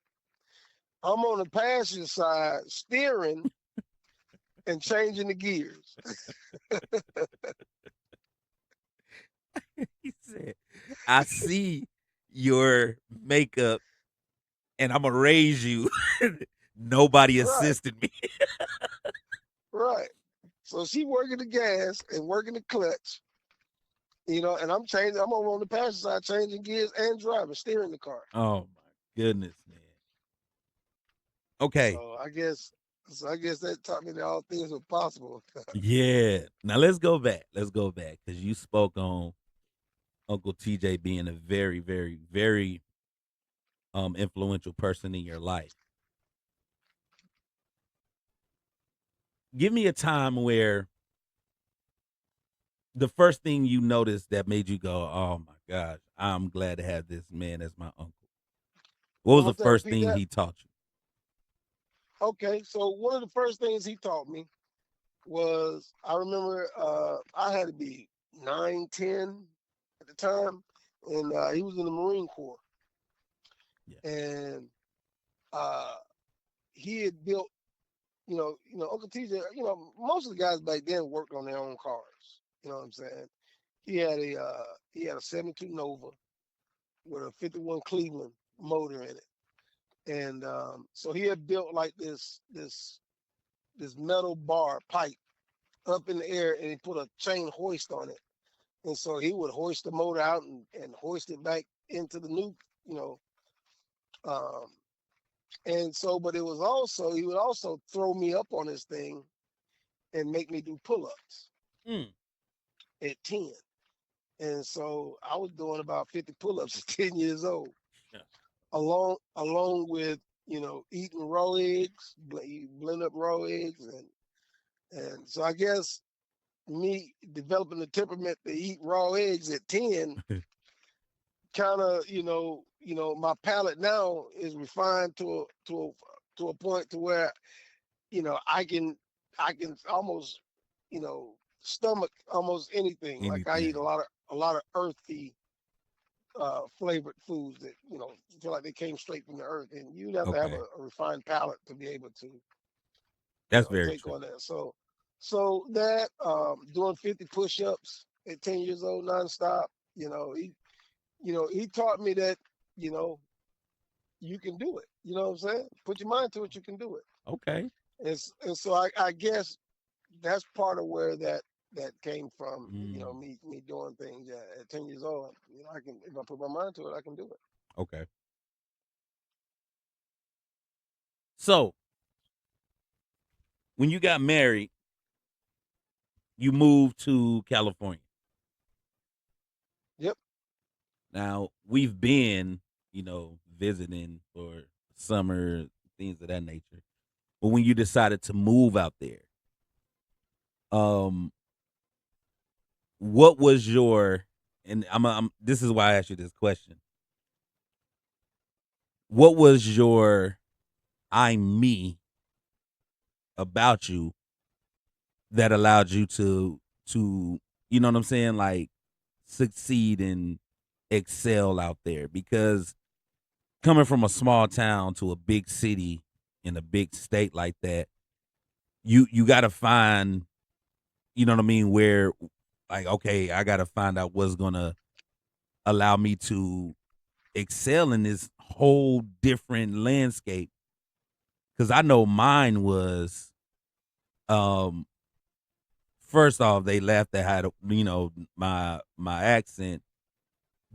I'm on the passenger side steering and changing the gears. He said, "I see your makeup, and I'm gonna raise you." Nobody Right, assisted me. right. So she working the gas and working the clutch, and I'm changing. I'm over on the passenger side changing gears and driving, steering the car. Oh my goodness, man. Okay, So I guess, that taught me that all things were possible. yeah. Now let's go back. Let's go back because you spoke on Uncle TJ being a very, very, very influential person in your life. Give me a time where the first thing you noticed that made you go, "Oh my gosh, I'm glad to have this man as my uncle." What One was more the time, first repeat thing that. he taught you? Okay, so one of the first things he taught me was I remember I had to be 9, 10 at the time, and he was in the Marine Corps, Yeah. and uh, he had built, Uncle TJ. Most of the guys back then worked on their own cars. You know what I'm saying? He had a '72 Nova with a '51 Cleveland motor in it, and so he had built like this metal bar pipe up in the air, and he put a chain hoist on it. And so he would hoist the motor out and hoist it back into the new, you know. Um, and so, but it was also, he would also throw me up on this thing and make me do pull ups Mm. at 10. And so I was doing about 50 pull ups at 10 years old, Yeah. along with, eating raw eggs, you blend up raw eggs. And so I guess me developing the temperament to eat raw eggs at 10 kind of my palate now is refined to a point to where I can almost stomach almost anything. Like I eat a Anything. lot of a lot of earthy flavored foods that feel like they came straight from the earth, and you'd have to have Okay. a refined palate to be able to That's very take true. on that. So that doing 50 push-ups at 10 years old nonstop, he taught me that you know you can do it. You know what I'm saying? Put your mind to it, you can do it. Okay. And so I guess that's part of where that came from. Mm. Me doing things at 10 years old. I can, if I put my mind to it, I can do it. Okay. So when you got married, you moved to California. Yep. Now we've been, visiting for summer, things of that nature. But when you decided to move out there, um, what was your and I'm this is why I asked you this question. what was your I'm me about you that allowed you to you know what I'm saying, like succeed and excel out there? Because coming from a small town to a big city in a big state like that, you got to find, you know what I mean, where like okay, I got to find out what's going to allow me to excel in this whole different landscape, cuz I know mine was um first off, they laughed at how my accent,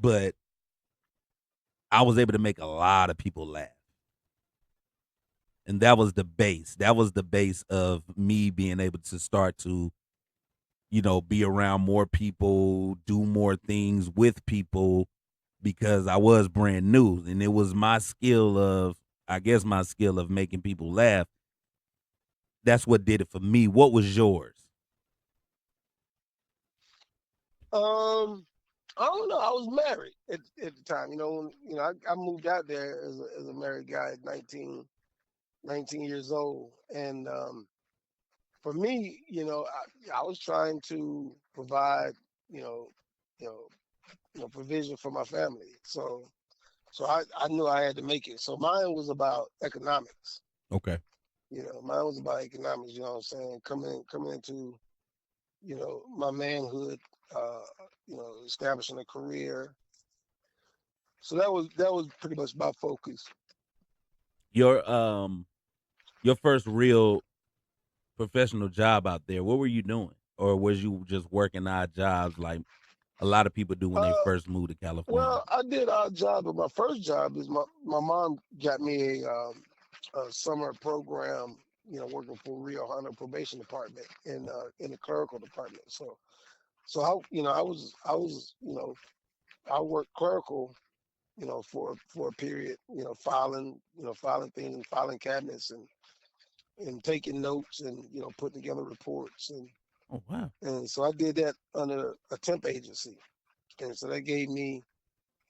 but I was able to make a lot of people laugh. And that was the base. That was the base of me being able to start to, be around more people, do more things with people, because I was brand new. And it was my skill of making people laugh. That's what did it for me. What was yours? Um, I don't know. I was married at the time. I moved out there as a married guy at 19 years old, and for me, I was trying to provide, you know, you know, provision for my family. So I knew I had to make it. So mine was about economics. Okay. Mine was about economics. You know what I'm saying? Coming into my manhood. Uh, establishing a career. So that was pretty much my focus. Your first real professional job out there, what were you doing? Or was you just working odd jobs like a lot of people do when they Uh, first move to California? well, I did odd job, but my first job is my mom got me a summer program. Working for Rio Hondo Probation Department in the clerical department. So I worked clerical. For a period. Filing things, filing cabinets, and taking notes, and putting together reports, Oh wow. and so I did that under a temp agency, and so that gave me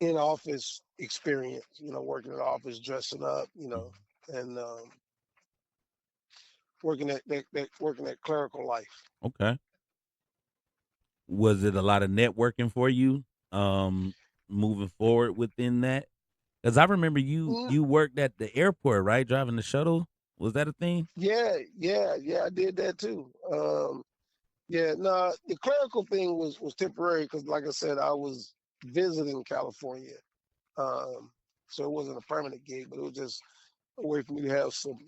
in office experience. Working in the office, dressing up, Mhm. and working that clerical life. Okay. Was it a lot of networking for you um moving forward within that? Cuz I remember you Mm, you worked at the airport, right? Driving the shuttle? Was that a thing? yeah, yeah, yeah. I did that too. Yeah, no, the clerical thing was temporary because, like I said, I was visiting California. Um, so it wasn't a permanent gig, but it was just a way for me to have some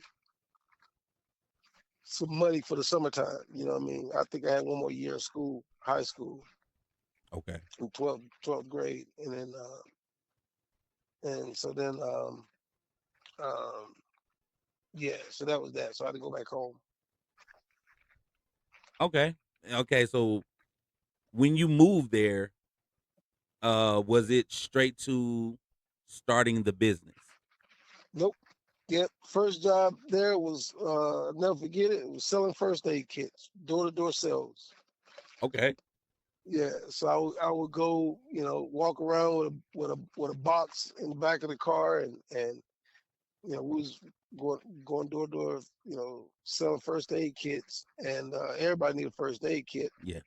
money for the summertime. You know what I mean? I think I had one more year of school, high school, Okay. in 12th grade, and so then um, yeah, so that was that. So I had to go back home. Okay. Okay, so when you moved there, was it straight to starting the business? Nope. Yep. First job there was I'll never forget it. It was selling first aid kits, door to door sales. Okay. Yeah, so I would go, walk around with a box in the back of the car, and we was going door to door, selling first aid kits, and everybody need a first aid kit, Yeah.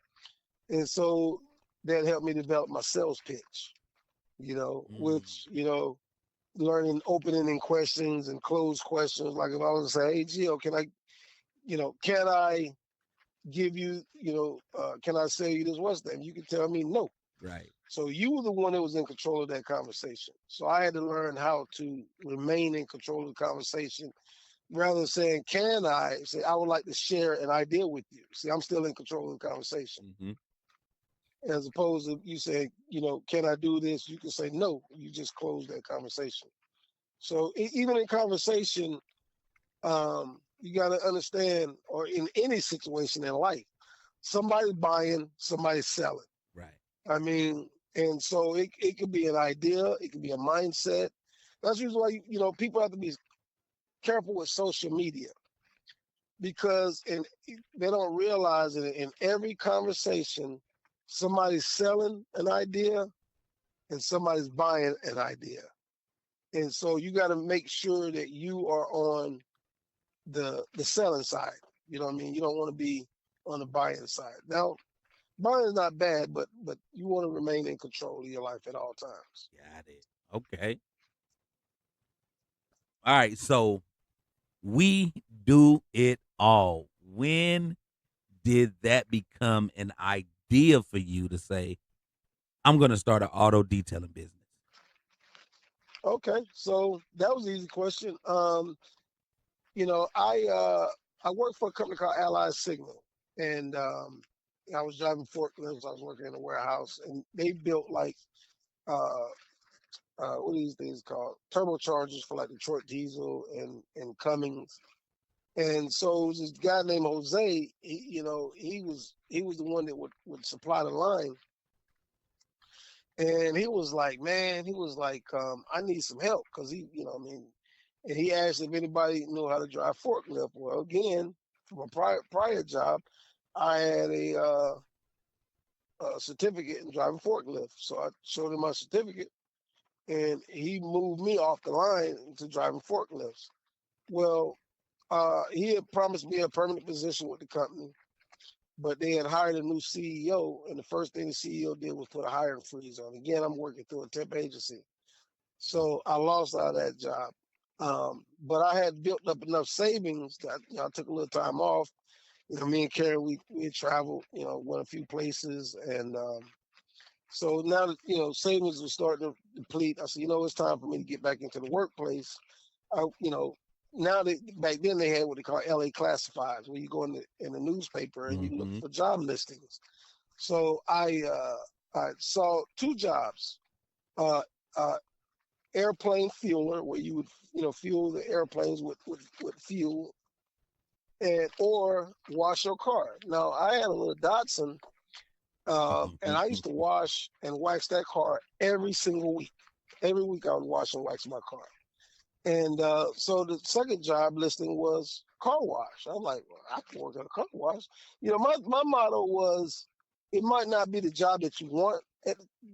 and so that helped me develop my sales pitch, Mm, which learning opening questions and closed questions. Like if I was to say, hey Gio, can I give you, can I sell you this West End? You can tell me no. right. So you were the one that was in control of that conversation. So I had to learn how to remain in control of the conversation rather than saying, can I say, I would like to share an idea with you. See, I'm still in control of the conversation. Mhm. As opposed to you saying, can I do this? You can say no. You just close that conversation. So even in conversation, you got to understand, or in any situation in life, somebody's buying, somebody's selling. Right. I mean, and so it could be an idea, it could be a mindset. That's usually why people have to be careful with social media because they don't realize that in every conversation, somebody's selling an idea and somebody's buying an idea. And so you got to make sure that you are on the selling side. You know what I mean? You don't want to be on the buying side. Now, buying is not bad, but you want to remain in control of your life at all times. Got it. Okay. All right. So we do it all. When did that become an idea for you to say, I'm going to start an auto detailing business? Okay, so that was an easy question. You know, I worked for a company called Allied Signal, and I was driving forklifts. I was working in a warehouse, and they built like uh, what are these things called? Turbochargers for like Detroit Diesel and Cummins. And so it was this guy named Jose. He was the one that would supply the line, and he was like, man, he was like, I need some help because I mean, and he asked if anybody knew how to drive forklift. Well, again, from a prior job, I had a certificate in driving forklift, so I showed him my certificate, and he moved me off the line to driving forklifts. Well, he had promised me a permanent position with the company, but they had hired a new CEO, and the first thing the CEO did was put a hiring freeze on. Again, I'm working through a temp agency, so I lost out of that job. But I had built up enough savings that I took a little time off. Me and Karen, we had traveled, went a few places, and so now that savings were starting to deplete, I said, it's time for me to get back into the workplace. I, you know, Now that back then they had what they call LA classifieds, where you go in the newspaper and you look Mm-hmm. for job listings. So I saw two jobs: uh, uh, airplane fueler, where you would fuel the airplanes with fuel, and or wash your car. Now I had a little Datsun, and I used to wash and wax that car every single week. Every week I would wash and wax my car. And so the second job listing was car wash. I'm like, well, I can work at a car wash. My motto was, it might not be the job that you want,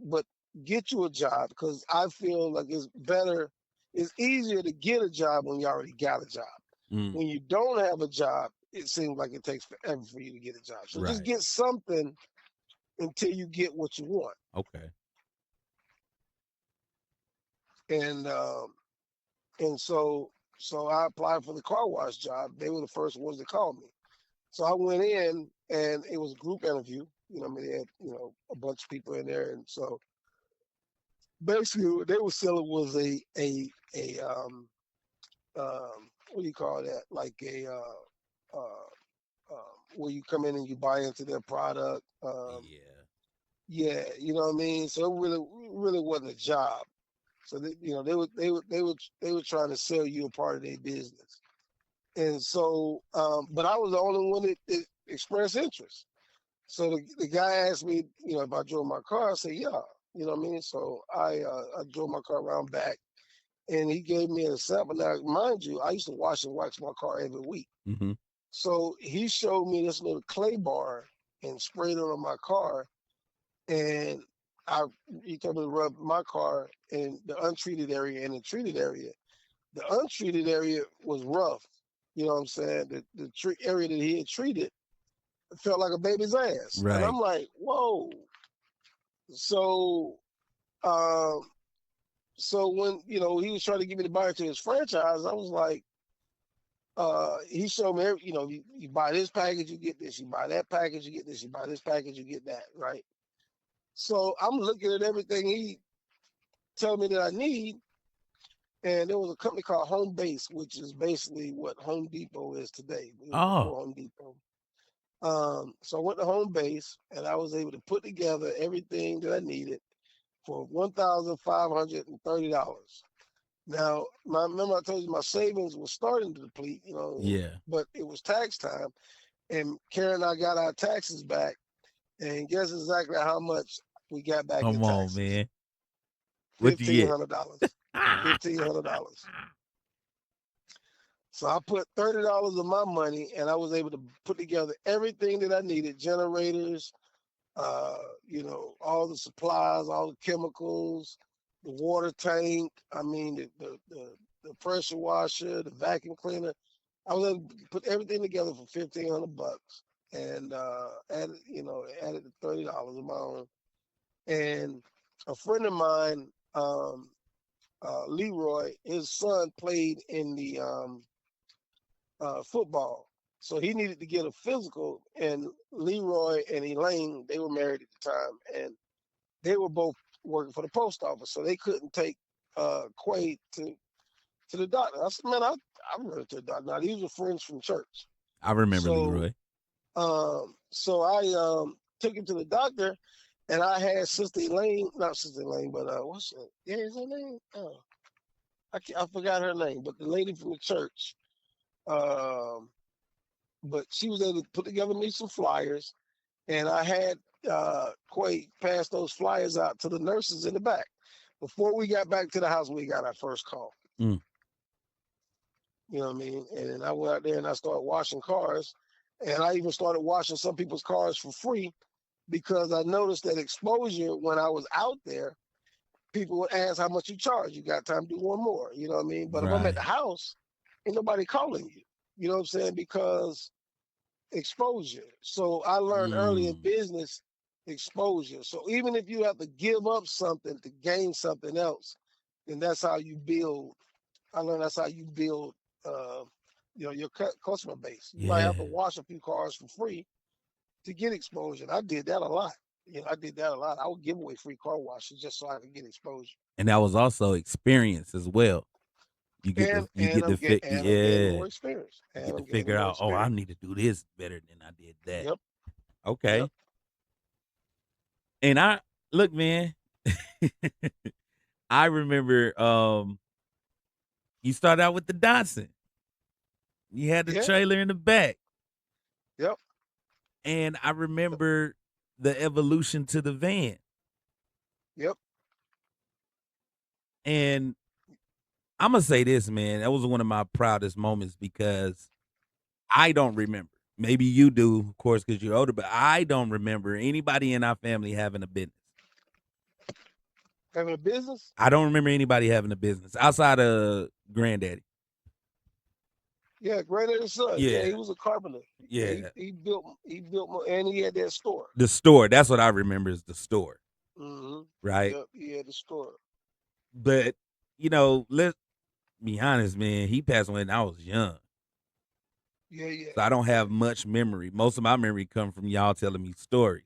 but get you a job, because I feel like it's easier to get a job when you already got a job. Mm, When you don't have a job, it seems like it takes forever for you to get a job. So just right. get something until you get what you want. Okay. And so I applied for the car wash job. They were the first ones to call me. So I went in, and it was a group interview. I mean, they had a bunch of people in there, and so basically what they were selling was a what do you call that? Like where you come in and you buy into their product. Yeah. Yeah, you know what I mean. So it really wasn't a job. So they were trying to sell you a part of their business. And so, but I was the only one that expressed interest. So the guy asked me, if I drove my car. I said, yeah. You know what I mean? So I drove my car around back, and he gave me a sample. Now, mind you, I used to wash and wax my car every week. Mm-hmm. So he showed me this little clay bar and sprayed it on my car, and I he told me to rub my car in the untreated area and the treated area. The untreated area was rough. You know what I'm saying? The area that he had treated felt like a baby's ass. And I'm Right. like, whoa. So, um, so when, he was trying to get me to buy into his franchise, I was like, he showed me, you buy this package, you get this. You buy that package, you get this. You buy this package, you get that, right? So I'm looking at everything he told me that I need. And there was a company called Home Base, which is basically what Home Depot is today. It was Oh. before Home Depot. So I went to Home Base, and I was able to put together everything that I needed for $1,530. Now, remember I told you my savings was starting to deplete, Yeah. but it was tax time, and Karen and I got our taxes back, and guess exactly how much we got back in Come on, taxes? man. What you Fifteen get? hundred dollars. $1,500. So I put $30 of my money, and I was able to put together everything that I needed: generators, all the supplies, all the chemicals, the water tank. I mean, the pressure washer, the vacuum cleaner. I was able to put everything together for $1,500, and added the $30 of my own. And a friend of mine, Leroy, his son played in the football. So he needed to get a physical, and Leroy and Elaine, they were married at the time, and they were both working for the post office, so they couldn't take Quay to the doctor. I said, man, I run to the doctor. Now these were friends from church, I remember so Leroy. I took him to the doctor, and I had Sister Elaine, not Sister Elaine, but what's it? Yeah, is her name? I forgot her name, but the lady from the church. Um, but she was able to put together me some flyers, and I had Quay pass those flyers out to the nurses in the back. Before we got back to the house, we got our first call. Mm. You know what I mean? And then I went out there and I started washing cars, and I even started washing some people's cars for free because I noticed that exposure when I was out there, people would ask how much you charge. You got time to do one more. You know what I mean? But if I'm at the Right. house, ain't nobody calling you. You know what I'm saying? Because exposure. So I learned early in Mm. business exposure. So even if you have to give up something to gain something else, then that's how you build. I learned that's how you build, uh, your customer base. You might have to Yeah. wash a few cars for free to get exposure. And I did that a lot. I did that a lot. I would give away free car washes just so I could get exposure. And that was also experience as well. And You get to I'm gaining yeah. more experience. You And get to I'm gaining figure more out, oh, I experience. need to do this better than I did that. Yep. Yep. Okay. And I look, man, I remember you started out with the Datsun. You had the Yeah. trailer in the back. Yep. And I remember the evolution to the van. Yep. And I'm gonna say this, man, that was one of my proudest moments because I don't remember. Maybe you do, of course, because you're older, but I don't remember anybody in our family having a business. Having a business. I don't remember anybody having a business outside of granddaddy. Yeah, granddaddy's son. Yeah, he Yeah, was a carpenter. Yeah, yeah. he built, and he had that store. The store. That's what I remember is the store, Hmm. right? Yep, he had the store. But let's be honest, man. He passed away when I was young, Yeah, yeah, so I don't yeah. have much memory. Most of my memory come from y'all telling me stories,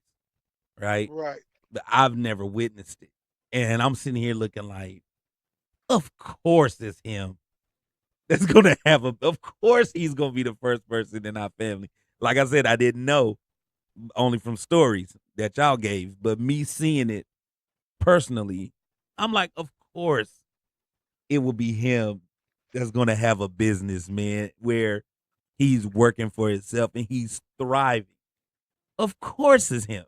right? Right. But I've never witnessed it, and I'm sitting here looking like, of course it's him that's gonna have a. Of course he's gonna be the first person in our family. Like I said, I didn't know only from stories that y'all gave, but me seeing it personally, I'm like, of course it will be him that's gonna have a business, man, where he's working for himself and he's thriving. Of course it's him.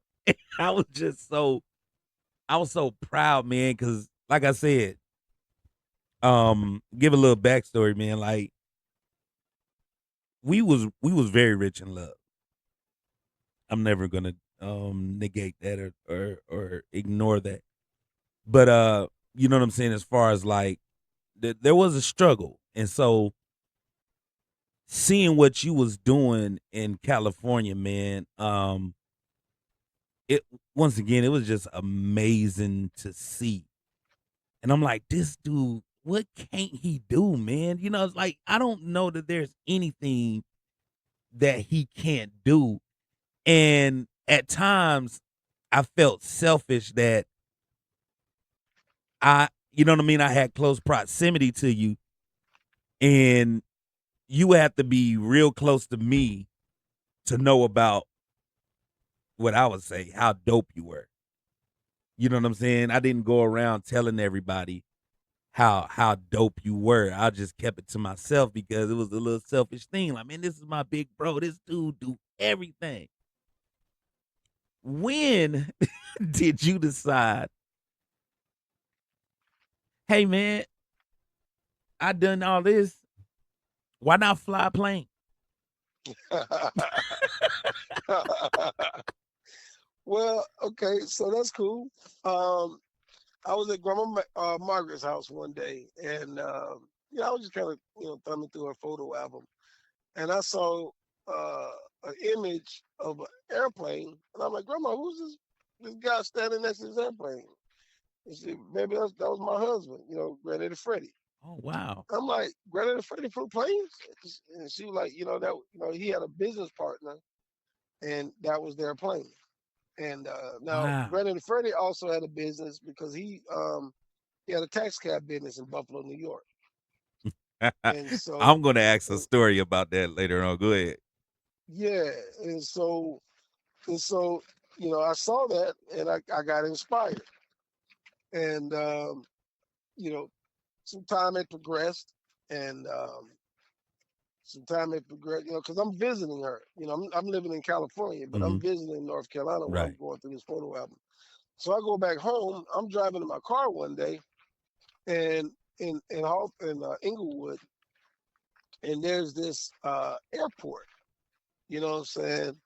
I was just I was so proud, man, because like I said, give a little backstory, man. Like we was very rich in love. I'm never gonna negate that or ignore that. But you know what I'm saying, as far as like there was a struggle. And so seeing what you was doing in California, man, it once again, it was just amazing to see. And I'm like, this dude, what can't he do, man? It's like I don't know that there's anything that he can't do. And at times I felt selfish that you know what I mean, I had close proximity to you and you have to be real close to me to know about what I would say, how dope you were. You know what I'm saying? I didn't go around telling everybody how dope you were. I just kept it to myself because it was a little selfish thing. Like, man, this is my big bro. This dude do everything. When did you decide, hey man, I done all this. Why not fly a plane? Well, okay, so that's cool. Um, I was at Grandma Margaret's house one day, and I was just kind of thumbing through her photo album, and I saw uh, an image of an airplane, and I'm like, Grandma, who's this guy standing next to this airplane? And she, baby, that was my husband, Granddaddy Freddie. Oh wow. I'm like, Granddaddy Freddie flew planes, and she was like, that he had a business partner, and that was their plane. And now Wow. Granddaddy Freddie also had a business because he had a tax cab business in Buffalo, New York. And so, I'm gonna ask a and, story about that later on. Go ahead. yeah, and so, I saw that and I got inspired. And you know, some time had progressed, and because I'm visiting her. I'm living in California, but I'm Hmm. visiting in North Carolina while I'm Right. going through this photo album. So I go back home. I'm driving in my car one day, and in Inglewood, and there's this airport. You know what I'm saying?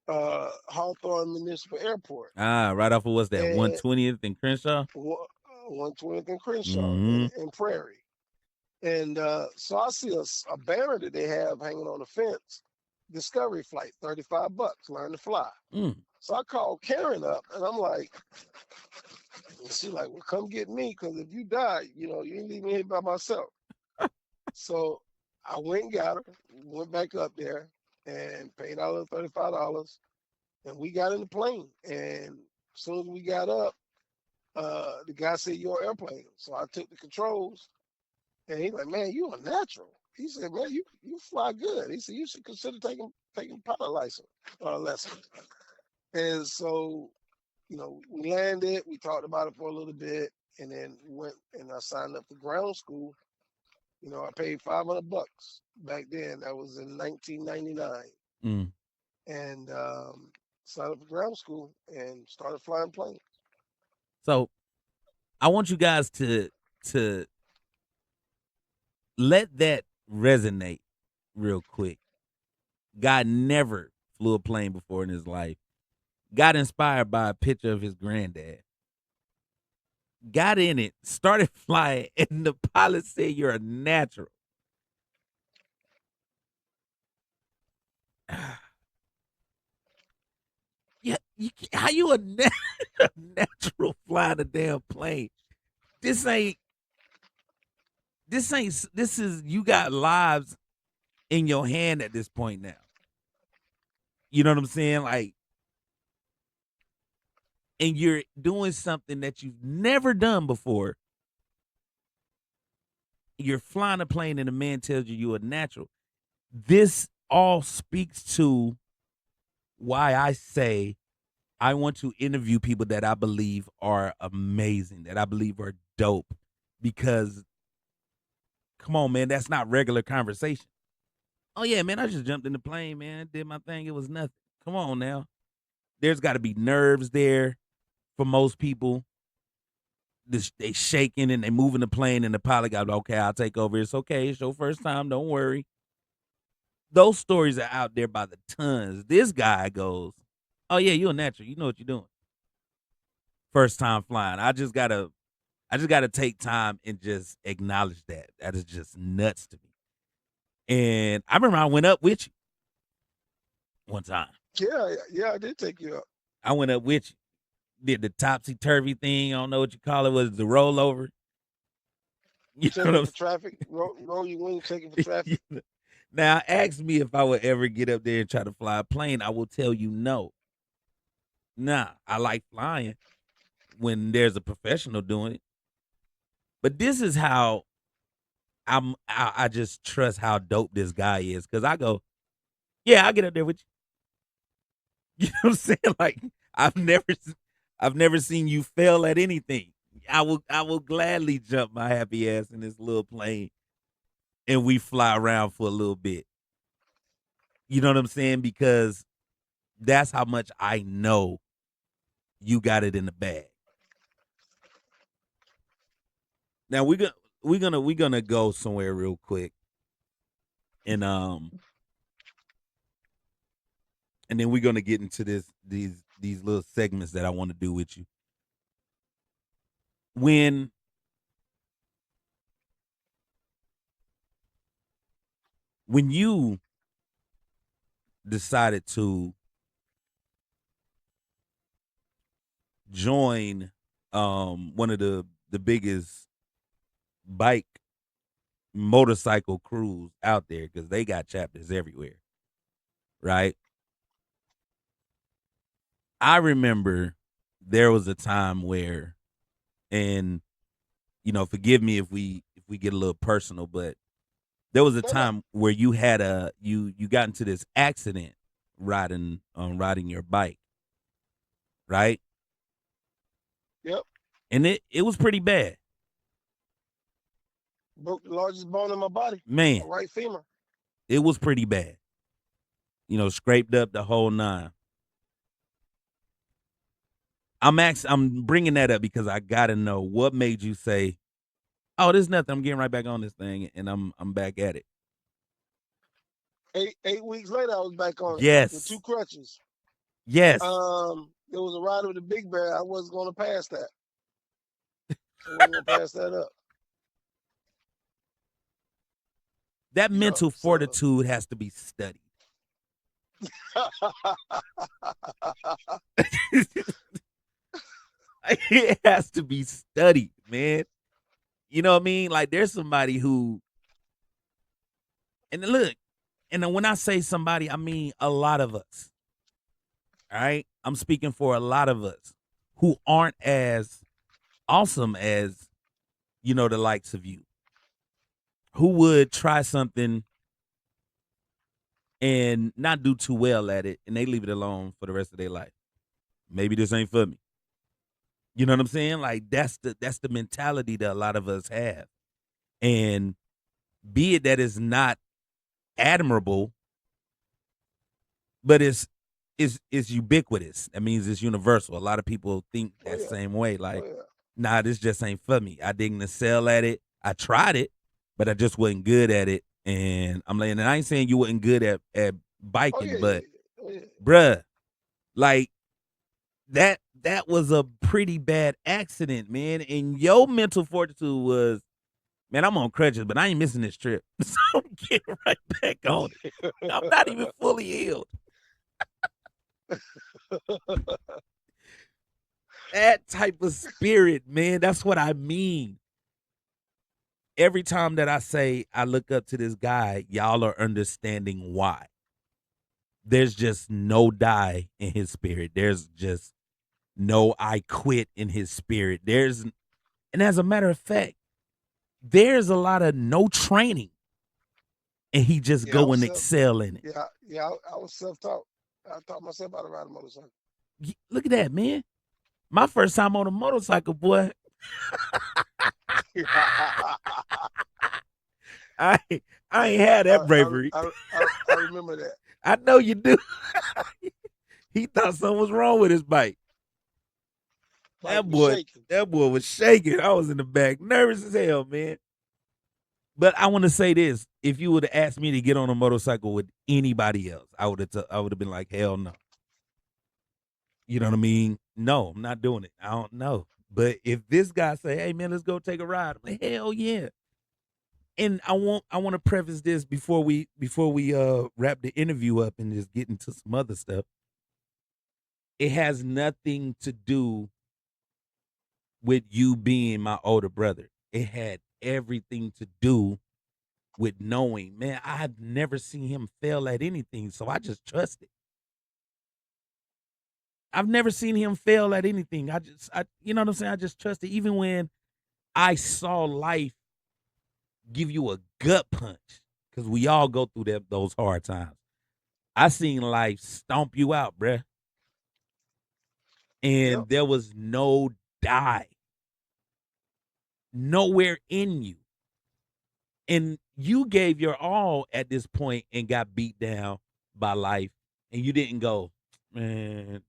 Hawthorne Municipal Airport, Ah, right off of what's that? and 120th and Crenshaw. 120th and Crenshaw Mm-hmm. in Prairie. And so I see a banner that they have hanging on the fence. Discovery flight, $35, learn to fly. Mm. So I called Karen up, and I'm like, and she like, well, come get me, because if you die, you ain't leaving me here by myself. So I went and got her, went back up there, and paid out the $35, and we got in the plane. And as soon as we got up, the guy said, "Your airplane." So I took the controls, and he's like, "Man, you a natural." He said, "Man, you fly good." He said, "You should consider taking pilot license lessons." And so, we landed. We talked about it for a little bit, and then went and I signed up for ground school. I paid $500 back then. That was in 1999, Mm. and signed up for ground school and started flying planes. So I want you guys to let that resonate real quick. God never flew a plane before in his life. Got inspired by a picture of his granddad. Got in it, started flying, and the pilot said, "You're a natural." Yeah, how you a natural flying a damn plane? This ain't. This ain't. This is you got lives in your hand at this point now. You know what I'm saying? Like, and you're doing something that you've never done before. You're flying a plane, and a man tells you you're a natural. This all speaks to why I say I want to interview people that I believe are amazing, that I believe are dope. Because, come on, man, that's not regular conversation. Oh, yeah, man, I just jumped in the plane, man, did my thing. It was nothing. Come on now. There's got to be nerves there for most people. They shaking and they moving the plane, and the pilot got, okay, I'll take over. It's okay. It's your first time. Don't worry. Those stories are out there by the tons. This guy goes, oh, yeah, you're a natural. You know what you're doing. First time flying. I just gotta take time and just acknowledge that. That is just nuts to me. And I remember I went up with you one time. Yeah, yeah, I did take you up. I went up with you. Did the topsy turvy thing. I don't know what you call it. Was the rollover? You know Checking what for traffic. Roll your wings, checking for I'm traffic. saying? Now, ask me if I would ever get up there and try to fly a plane. I will tell you no. Nah, I like flying when there's a professional doing it. But this is how I just trust how dope this guy is. Cause I go, yeah, I'll get up there with you. You know what I'm saying? Like I've never I've never seen you fail at anything. I will gladly jump my happy ass in this little plane and we fly around for a little bit. You know what I'm saying? Because that's how much I know you got it in the bag. Now we're gonna go somewhere real quick and and then we're gonna get into these little segments that I want to do with you. when you decided to join one of the biggest bike motorcycle crews out there, because they got chapters everywhere, right? I remember there was a time where, and forgive me if we get a little personal, but there was a No, no. time where you had you got into this accident riding your bike, right? Yep. And it was pretty bad, Broke the largest bone in my body, my man. right femur. It was pretty bad. Scraped up the whole nine. I'm bringing that up because I gotta know what made you say, "Oh, there's nothing. I'm getting right back on this thing, and I'm back at it." 8 weeks later, I was back on it with two Yes, crutches. yes. There was a rider with a big bear. I wasn't going to pass that. I wasn't going to pass that up. That You know, mental so fortitude has to be studied. It has to be studied, man. You know what I mean? Like, there's somebody who, and look, and then when I say somebody, I mean a lot of us. All right, I'm speaking for a lot of us who aren't as awesome as the likes of you, who would try something and not do too well at it, and they leave it alone for the rest of their life. Maybe this ain't for me. You know what I'm saying? Like, that's the mentality that a lot of us have, and be it that is not admirable, but it's ubiquitous. That means it's universal. A lot of people think oh that yeah, same way. oh Like, yeah, nah, this just ain't for me. I didn't excel at it. I tried it, but I just wasn't good at it. And I'm like, and I ain't saying you wasn't good at oh biking, yeah, yeah, but yeah. Oh yeah. bruh, like, that was a pretty bad accident, man. And your mental fortitude was, man, I'm on crutches, but I ain't missing this trip. So I'm getting right back on it. I'm not even fully healed. That type of spirit, man. That's what I mean. Every time that I say I look up to this guy, y'all are understanding why. There's just no die in his spirit. There's just no I quit in his spirit. And as a matter of fact, there's a lot of no training, and he just Yeah, I go was and self. excel in it. Yeah, yeah, I was self-taught. I taught myself how to ride a motorcycle. Look at that, man. My first time on a motorcycle, boy, I I ain't had that I, I, bravery. I remember that. I know you do. He thought something was wrong with his bike. Bike That was boy, shaking. that boy was shaking. I was in the back, nervous as hell, man. But I want to say this: if you would have asked me to get on a motorcycle with anybody else, I would have been like, hell no. You know what I mean? No, I'm not doing it. I don't know. But if this guy say, "Hey man, let's go take a ride," I'm like, hell yeah. And I want to preface this before we wrap the interview up and just get into some other stuff. It has nothing to do with you being my older brother. It had everything to do with knowing, man, I've never seen him fail at anything, so I just trust it. I've never seen him fail at anything. You know what I'm saying? I just trust it. Even when I saw life give you a gut punch, because we all go through those hard times. I seen life stomp you out, bruh. Yep. And there was no die, nowhere in you. And you gave your all at this point and got beat down by life. And you didn't go, man,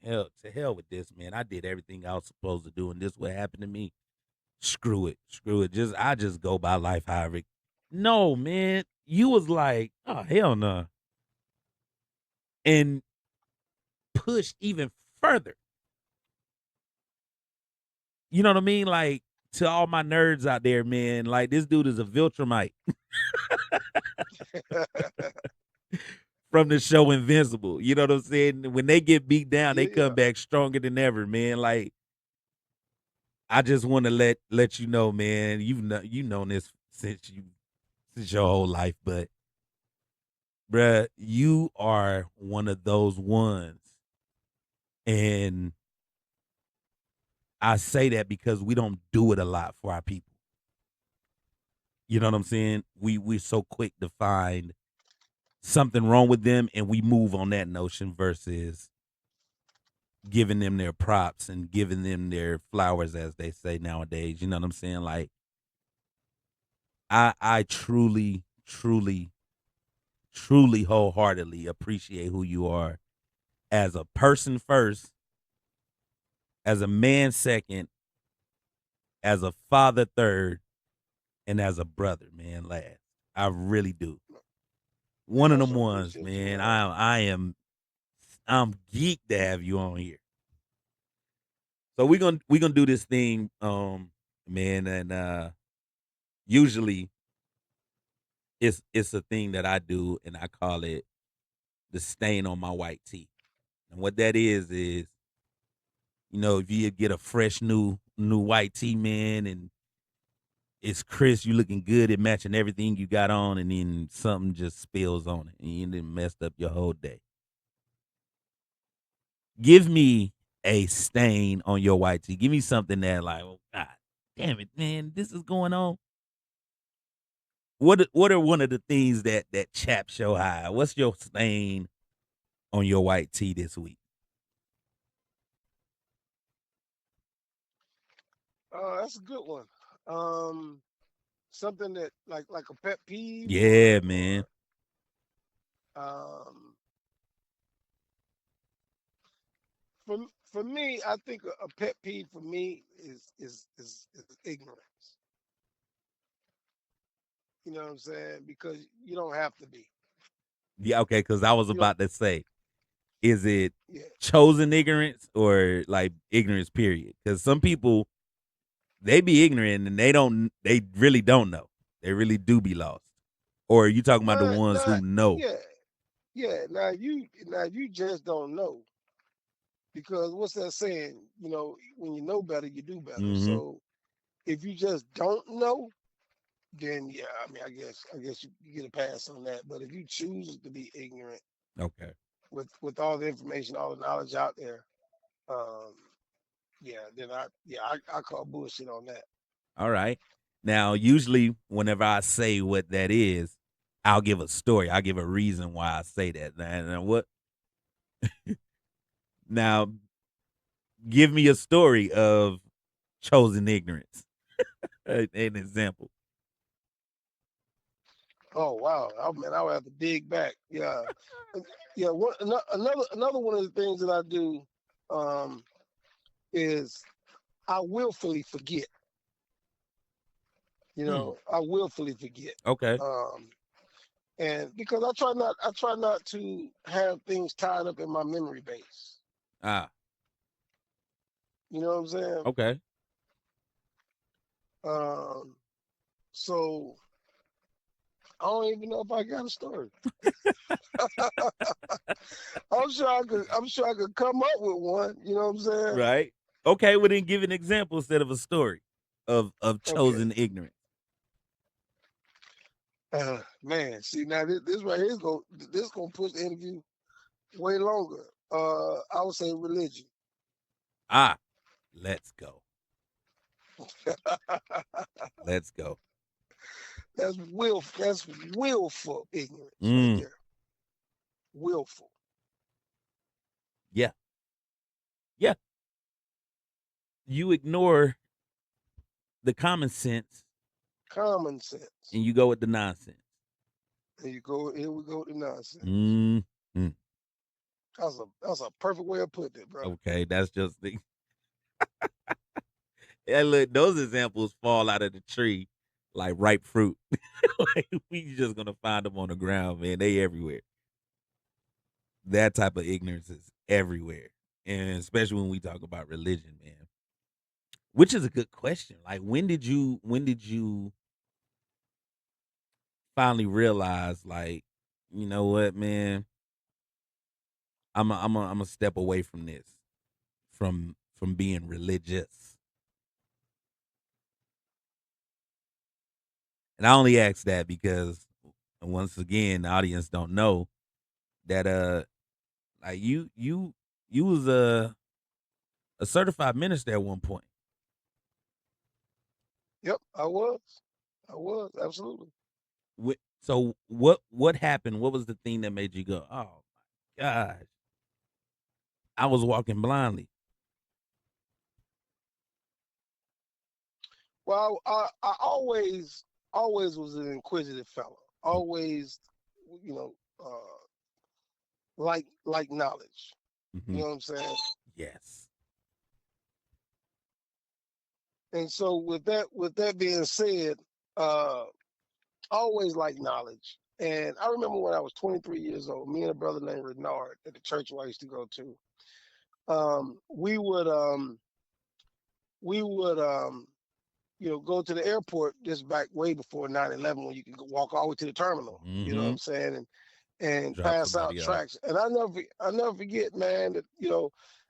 hell, to hell with this, man. I did everything I was supposed to do, and this what happened to me. Screw it. Screw it. I just go by life however. No, man. You was like, oh hell no. And pushed even further. You know what I mean? Like, to all my nerds out there, man, like this dude is a Viltrumite from the show Invincible. You know what I'm saying? When they get beat down, they Yeah, yeah. come back stronger than ever, man. Like, I just want to let you know, man. You've known this since your whole life, but bruh, you are one of those ones. And I say that because we don't do it a lot for our people. You know what I'm saying? We're so quick to find something wrong with them and we move on that notion versus giving them their props and giving them their flowers, as they say nowadays. You know what I'm saying? Like, I truly, truly, truly wholeheartedly appreciate who you are as a person first, as a man second, as a father third, and as a brother, man, last. I really do. One Man, of I them sure ones, appreciate you, man. man. I'm geeked to have you on here. So we gonna do this thing, man, and usually it's a thing that I do, and I call it the stain on my white tee. And what that is if you get a fresh new white tee, man, and it's crisp, you looking good, it matching everything you got on, and then something just spills on it, and you done messed up your whole day. Give me a stain on your white tee. Give me something that, like, oh God damn it, man, this is going on. What are one of the things that chaps your eye? What's your stain on your white tee this week? That's a good one. Um, Something that like a pet peeve Yeah, or man. um for for me, I think a pet peeve for me is ignorance. You know what I'm saying? Because you don't have to be. Yeah, okay, because I was You don't. about to say, is it Yeah. chosen ignorance or like ignorance period? Because some people, they be ignorant and they really don't know. They really do be lost. Or are you talking about the ones Not. who know? Yeah. Yeah. Now you just don't know because what's that saying? You know, when you know better, you do better. Mm-hmm. So if you just don't know, then yeah, I mean, I guess you get a pass on that. But if you choose to be ignorant Okay. with all the information, all the knowledge out there, um, yeah, then I call bullshit on that. All right. Now, usually whenever I say what that is, I'll give a story. I'll give a reason why I say that. Now what now give me a story of chosen ignorance. An example. Oh wow, man, I would have to dig back. Yeah, yeah. Another one of the things that I do um, is I willfully forget. You Hmm. know, I willfully forget. Okay. Um, and because I try not to have things tied up in my memory base. Ah, You know what I'm saying? okay. Um, so I don't even know if I got a story. I'm sure I could come up with one. You know what I'm saying? Right. Okay, well then give an example instead of a story of Okay. chosen ignorance. Man, see now this right here is gonna push the interview way longer. I would say religion. Ah, let's go. Let's go. That's willful ignorance right Mm, there. Willful. yeah. Yeah. You ignore the common sense Common sense. and you go with the nonsense. Here you go. Here we go to nonsense. Mm, mm. That's a perfect way of putting it, bro. Okay, that's just the yeah, look, those examples fall out of the tree like ripe fruit. Like, we just gonna find them on the ground, man. They everywhere. That type of ignorance is everywhere. And especially when we talk about religion, man. Which is a good question. Like, when did you finally realize, like, you know what, man, I'm a step away from this, from being religious. And I only ask that because, once again, the audience don't know that like you was a certified minister at one point. Yep, I was. I was absolutely. So what happened? What was the thing that made you go, oh my gosh, I was walking blindly? Well, I always was an inquisitive fellow. Mm, Always, you know, like knowledge. You mhm. know what I'm saying? Yes. And so with that being said, uh, always like knowledge. And I remember when I was 23 years old, me and a brother named Renard at the church where I used to go to, um, we would um, we would go to the airport just back way before 9/11 when you could walk all the way to the terminal. You know what I'm Mhm. saying? And Drop pass out somebody off. tracks. And I never forget, man, that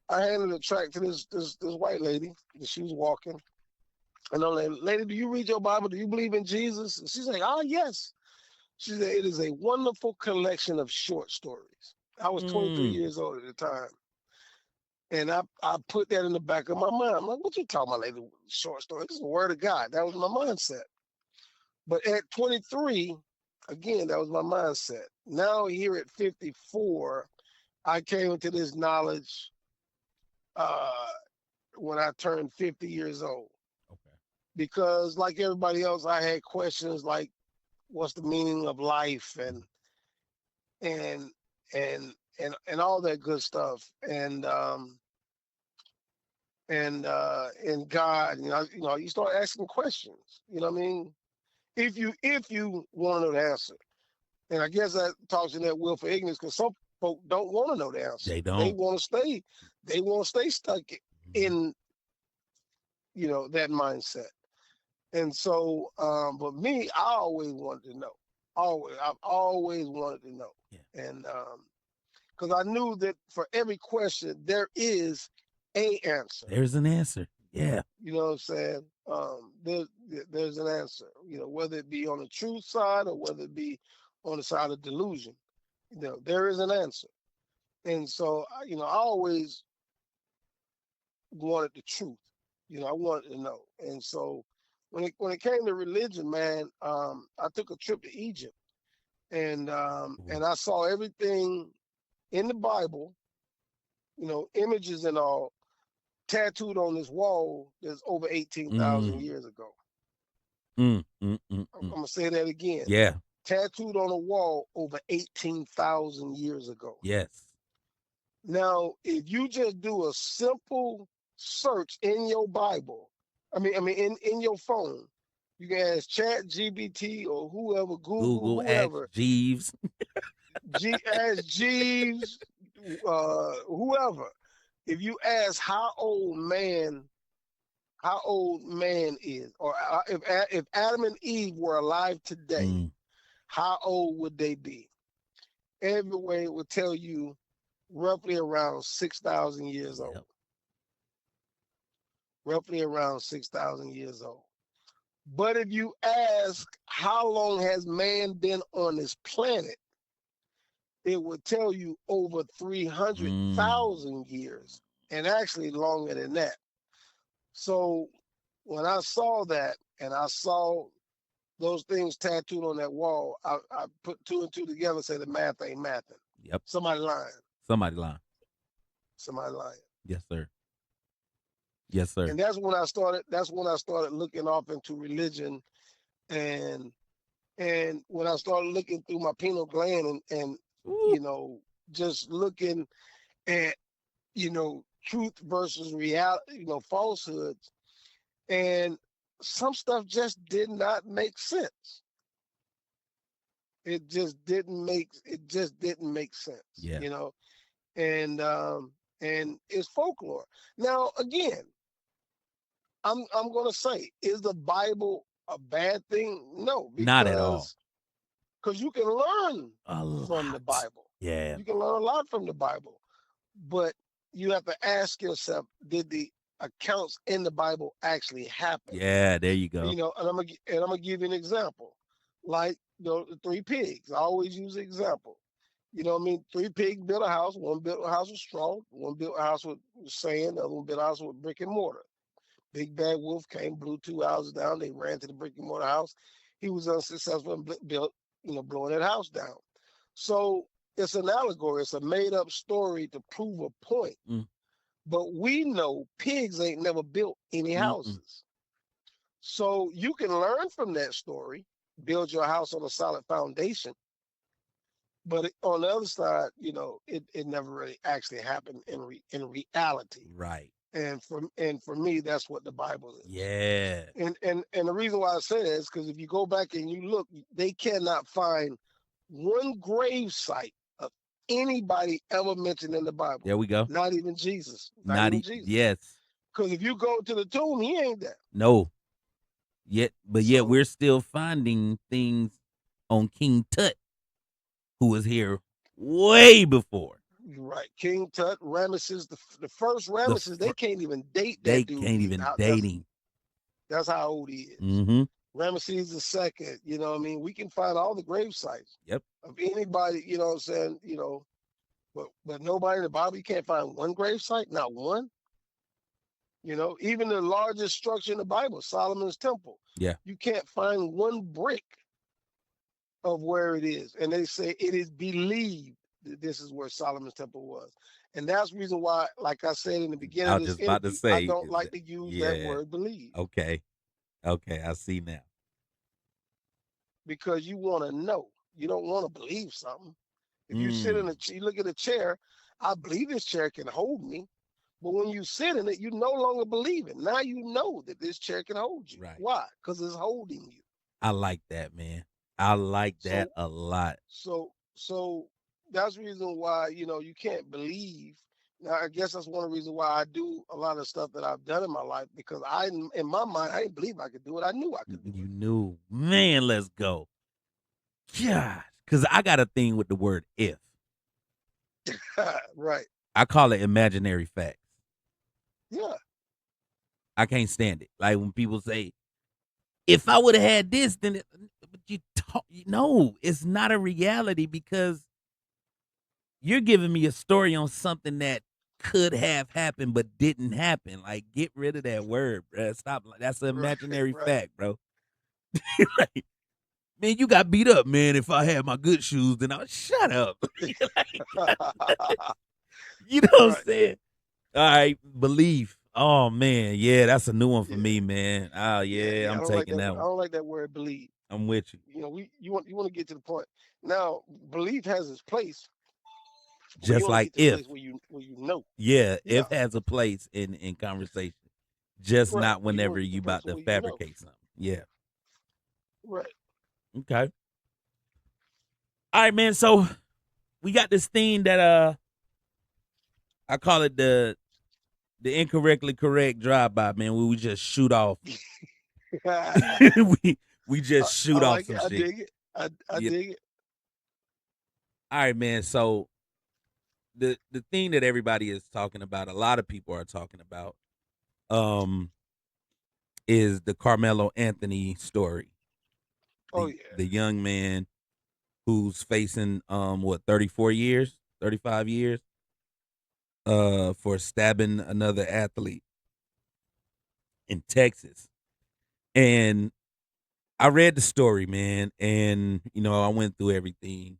I handed a track to this white lady that she was walking. And I'm like, lady, do you read your Bible? Do you believe in Jesus? And she's like, oh yes. She said it is a wonderful collection of short stories. I was 23 Mm. years old at the time. And I put that in the back of my mind. I'm like, what you talking about, lady? Short story. This is the word of God. That was my mindset. But at 23, again, that was my mindset. Now here at 54, I came into this knowledge uh, when I turned 50 years old. Okay. Because like everybody else, I had questions like, what's the meaning of life and and all that good stuff. And God, you start asking questions. You know what I mean? If you want to know the answer. And I guess that talks in that will for ignorance because some folk don't want to know the answer. They They don't. want to stay. They want to stay stuck Mhm. in that mindset. And so, but me, I always wanted to know. I've always wanted to know, Yeah. and because I knew that for every question there is a answer. There's an answer. Yeah. You know what I'm saying? There's an answer. Whether it be on the truth side or whether it be on the side of delusion. There is an answer. And so, I always wanted the truth. I wanted to know. And so, when it came to religion, man, I took a trip to Egypt, and Ooh. I saw everything in the Bible, images and all, tattooed on this wall that's over 18,000 Mm. years ago. Mm. Mm. Mm. I'm Mm. gonna say that again. Yeah. Tattooed on a wall over 18,000 years ago. Yes. Now, if you just do a simple search in your Bible, I mean in your phone, you can ask Chat GBT or whoever, Google, Google, X, whoever, Jeeves. ask Jeeves, whoever. If you ask how old man is, or if Adam and Eve were alive today, Mm. how old would they be? Everywhere it would tell you roughly around 6,000 years old. Yep. Roughly around 6,000 years old. But if you ask how long has man been on this planet, it would tell you over Mm. 300,000 years, and actually longer than that. So when I saw that and I saw those things tattooed on that wall, I put two and two together and said the math ain't mathing. Yep. Somebody lying. Somebody lying. Somebody lying. Yes, sir. Yes, sir. And that's when I started looking off into religion, and when I started looking through my pineal gland and Ooh. you know just looking at truth versus reality, falsehoods, and some stuff just did not make sense. It just didn't make sense, Yeah. and it's folklore. Now again, I'm gonna say, is the Bible a bad thing? No, Not at all. because you can learn A from the lot. Bible. Yeah. You can learn a lot from the Bible, but you have to ask yourself, did the accounts in the Bible actually happen? Yeah, there you go. You know, and I'm gonna give you an example, like the three pigs. I always use the example. You know what I mean? Three pigs built a house. One built a house with straw. One built a house with sand. The other one built a house with brick and mortar. Big bad wolf came, blew two houses down. They ran to the brick and mortar house. He was unsuccessful and built, blowing that house down. So it's an allegory. It's a made up story to prove a point. Mm, But we know pigs ain't never built any mm-mm. houses. So you can learn from that story, build your house on a solid foundation. But on the other side, it never really actually happened in reality. Right. And for me, that's what the Bible is. Yeah. And the reason why I say that is because if you go back and you look, they cannot find one grave site of anybody ever mentioned in the Bible. There we go. Not even Jesus. Not Not even Jesus. yes. Because if you go to the tomb, he ain't there. No. Yet So we're still finding things on King Tut, who was here way before. right, King Tut, Ramesses, the first The Ramesses, they can't even date they that dude. can't even date him. That's how old he is. Mm-hmm. Ramesses the second, what I mean? We can find all the grave sites Yep. of anybody, you know what I'm saying, but nobody in the Bible, you can't find one grave site, not one. Even the largest structure in the Bible, Solomon's temple, Yeah. you can't find one brick of where it is. And they say it is believed that this is where Solomon's temple was. And that's the reason why, like I said in the beginning I of was this just about to interview, I say, don't like to use that yeah. word believe Okay. Okay. I see now. because you want to know. You don't want to believe something. If you sit Mm. in you look at a chair, I believe this chair can hold me. But when you sit in it, you no longer believe it. Now you know that this chair can hold you. Right. Why? Because it's holding you. I like that, man. I like that So a lot. so that's the reason why you can't believe. Now I guess that's one of the reasons why I do a lot of stuff that I've done in my life because in my mind I didn't believe I could do it. I knew I could do You knew, man. Let's go. God, because I got a thing with the word if. it. Right. I call it imaginary facts. Yeah. I can't stand it. Like when people say, "If I would have had this, then," but no, it's not a reality because you're giving me a story on something that could have happened but didn't happen. Like, get rid of that word, bro. Stop. That's an Right. imaginary Right. fact, bro. Like, man, you got beat up, man. If I had my good shoes, then I would shut up. Like, you know what I'm Right. saying? All right, belief. Oh man, yeah, that's a new one for Yeah. me, man. Oh Yeah. yeah, Yeah. I I'm don't like taking that. that I one. don't like that word believe. I'm with you. You want to get to the point. Now, belief has its place, but you Just want to like get to the if, place where you know. yeah, Yeah. if has a place in conversation, just Right. not You whenever want to get to you the place about to where you know. fabricate something. Yeah. Right. Okay. All right, man. So we got this thing that I call it the incorrectly correct drive by, man, where we just shoot off. I, we just I shoot off like some it. I shit. dig it. I Yeah. dig it. All right, man. So the thing that everybody is talking about, a lot of people are talking about, um, is the Carmelo Anthony story. Oh The yeah. the young man who's facing 34 years, 35 years, for stabbing another athlete in Texas. And I read the story, man, and I went through everything.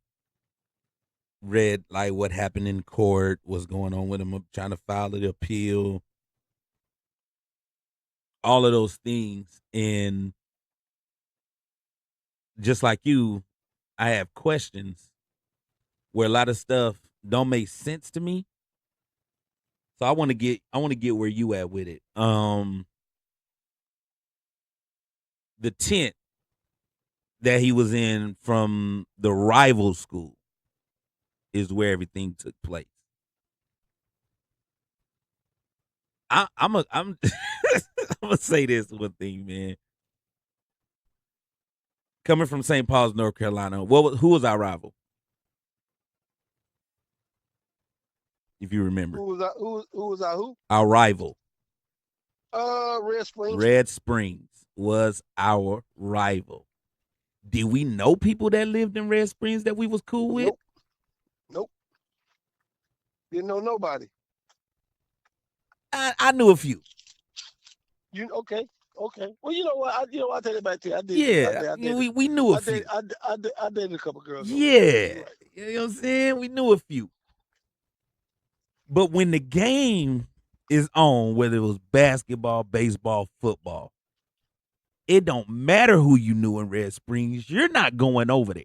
Read like what happened in court, what's going on with him, trying to file the appeal, all of those things. And just like you, I have questions where a lot of stuff don't make sense to me. So I want to get where you at with it. The tent that he was in from the rival school is where everything took place. I'm I'm gonna say this one thing, man. Coming from St. Paul's, North Carolina, who was our rival? If you remember, Who was that? Who? our rival, Red Springs. Red Springs, was our rival. Did we know people that lived in Red Springs that we was cool with? Nope. Nope. Didn't know nobody. I knew a few. You okay? Okay. Well, you know what? I take it back to you. I did. Yeah, I did. we knew a I few. did. I dated a couple girls. Over there. Yeah, You're right. you know what I'm saying? We knew a few. But when the game is on, whether it was basketball, baseball, football, it don't matter who you knew in Red Springs. You're not going over there.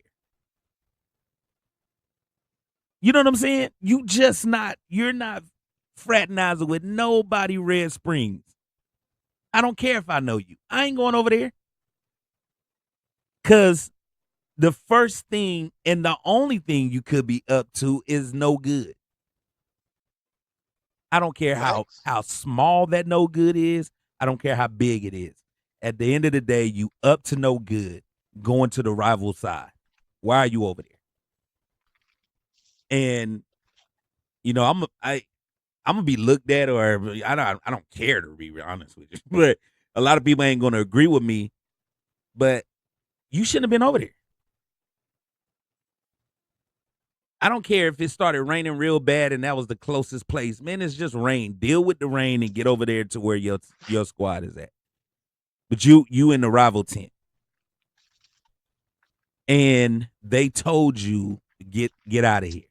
You know what I'm saying? You're not fraternizing with nobody Red Springs. I don't care if I know you. I ain't going over there. Cause the first thing and the only thing you could be up to is no good. I don't care how small that no good is. I don't care how big it is. At the end of the day, you up to no good going to the rival side. Why are you over there? And I'm gonna be looked at, or I don't care, to be honest with you. But a lot of people ain't gonna agree with me. But you shouldn't have been over there. I don't care if it started raining real bad and that was the closest place. Man, it's just rain. Deal with the rain and get over there to where your squad is at. But you in the rival tent. And they told you to get out of here.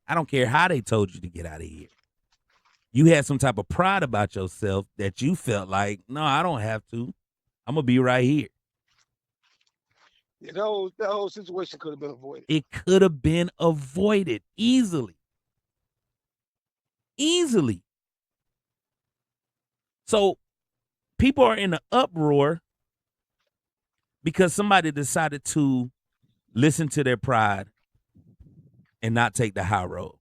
I don't care how they told you to get out of here. You had some type of pride about yourself that you felt like, no, I don't have to. I'm gonna be right here. Yeah, that whole situation could have been avoided. It could have been avoided easily. Easily. So people are in an uproar because somebody decided to listen to their pride and not take the high road.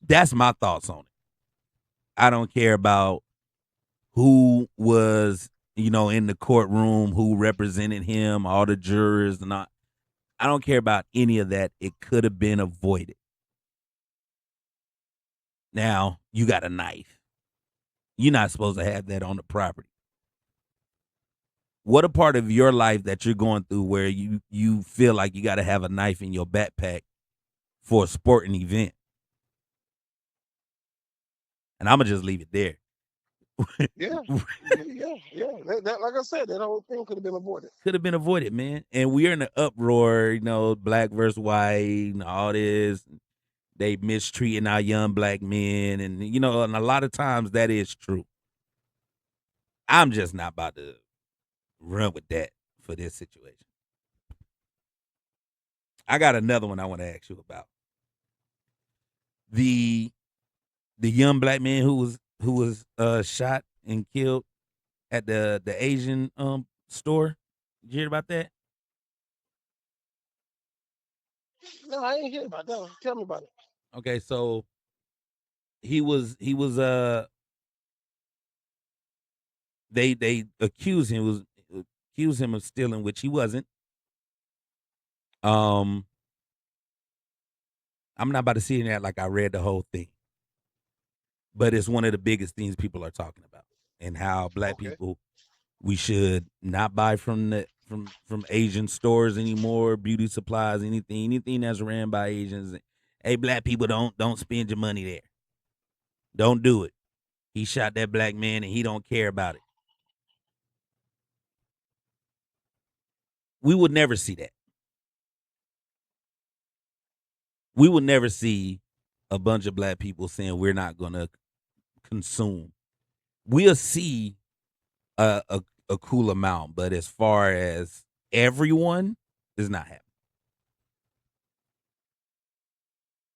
That's my thoughts on it. I don't care about who was, in the courtroom, who represented him, all the jurors, and all. I don't care about any of that. It could have been avoided. Now, you got a knife. You're not supposed to have that on the property. What a part of your life that you're going through where you feel like you got to have a knife in your backpack for a sporting event? And I'm going to just leave it there. Yeah. That, like I said, that whole thing could have been avoided. Could have been avoided, man. And we're in an uproar, black versus white and all this. They mistreating our young black men. And, and a lot of times that is true. I'm just not about to run with that for this situation. I got another one I want to ask you about. The young black man who was shot and killed at the Asian store. Did you hear about that? No, I ain't hear about that one. Tell me about it. Okay, so he was they accused him of stealing, which he wasn't. I'm not about to sit in there like I read the whole thing, but it's one of the biggest things people are talking about, and how black people, we should not buy from Asian stores anymore, beauty supplies, anything that's ran by Asians. Hey, black people, don't spend your money there. Don't do it. He shot that black man and he don't care about it. We would never see that. We would never see a bunch of black people saying we're not going to consume. We'll see a cool amount, but as far as everyone, is not happening.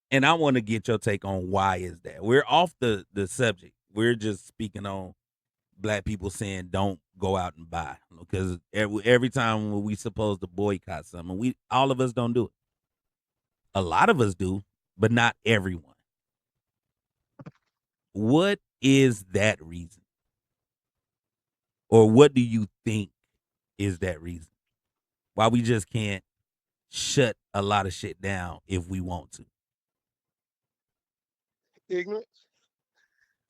And I want to get your take on why is that. We're off the subject. We're just speaking on black people saying don't go out and buy, because every time we supposed to boycott something, all of us don't do it. A lot of us do, but not everyone. What is that reason? Or what do you think is that reason? Why we just can't shut a lot of shit down if we want to? Ignorance.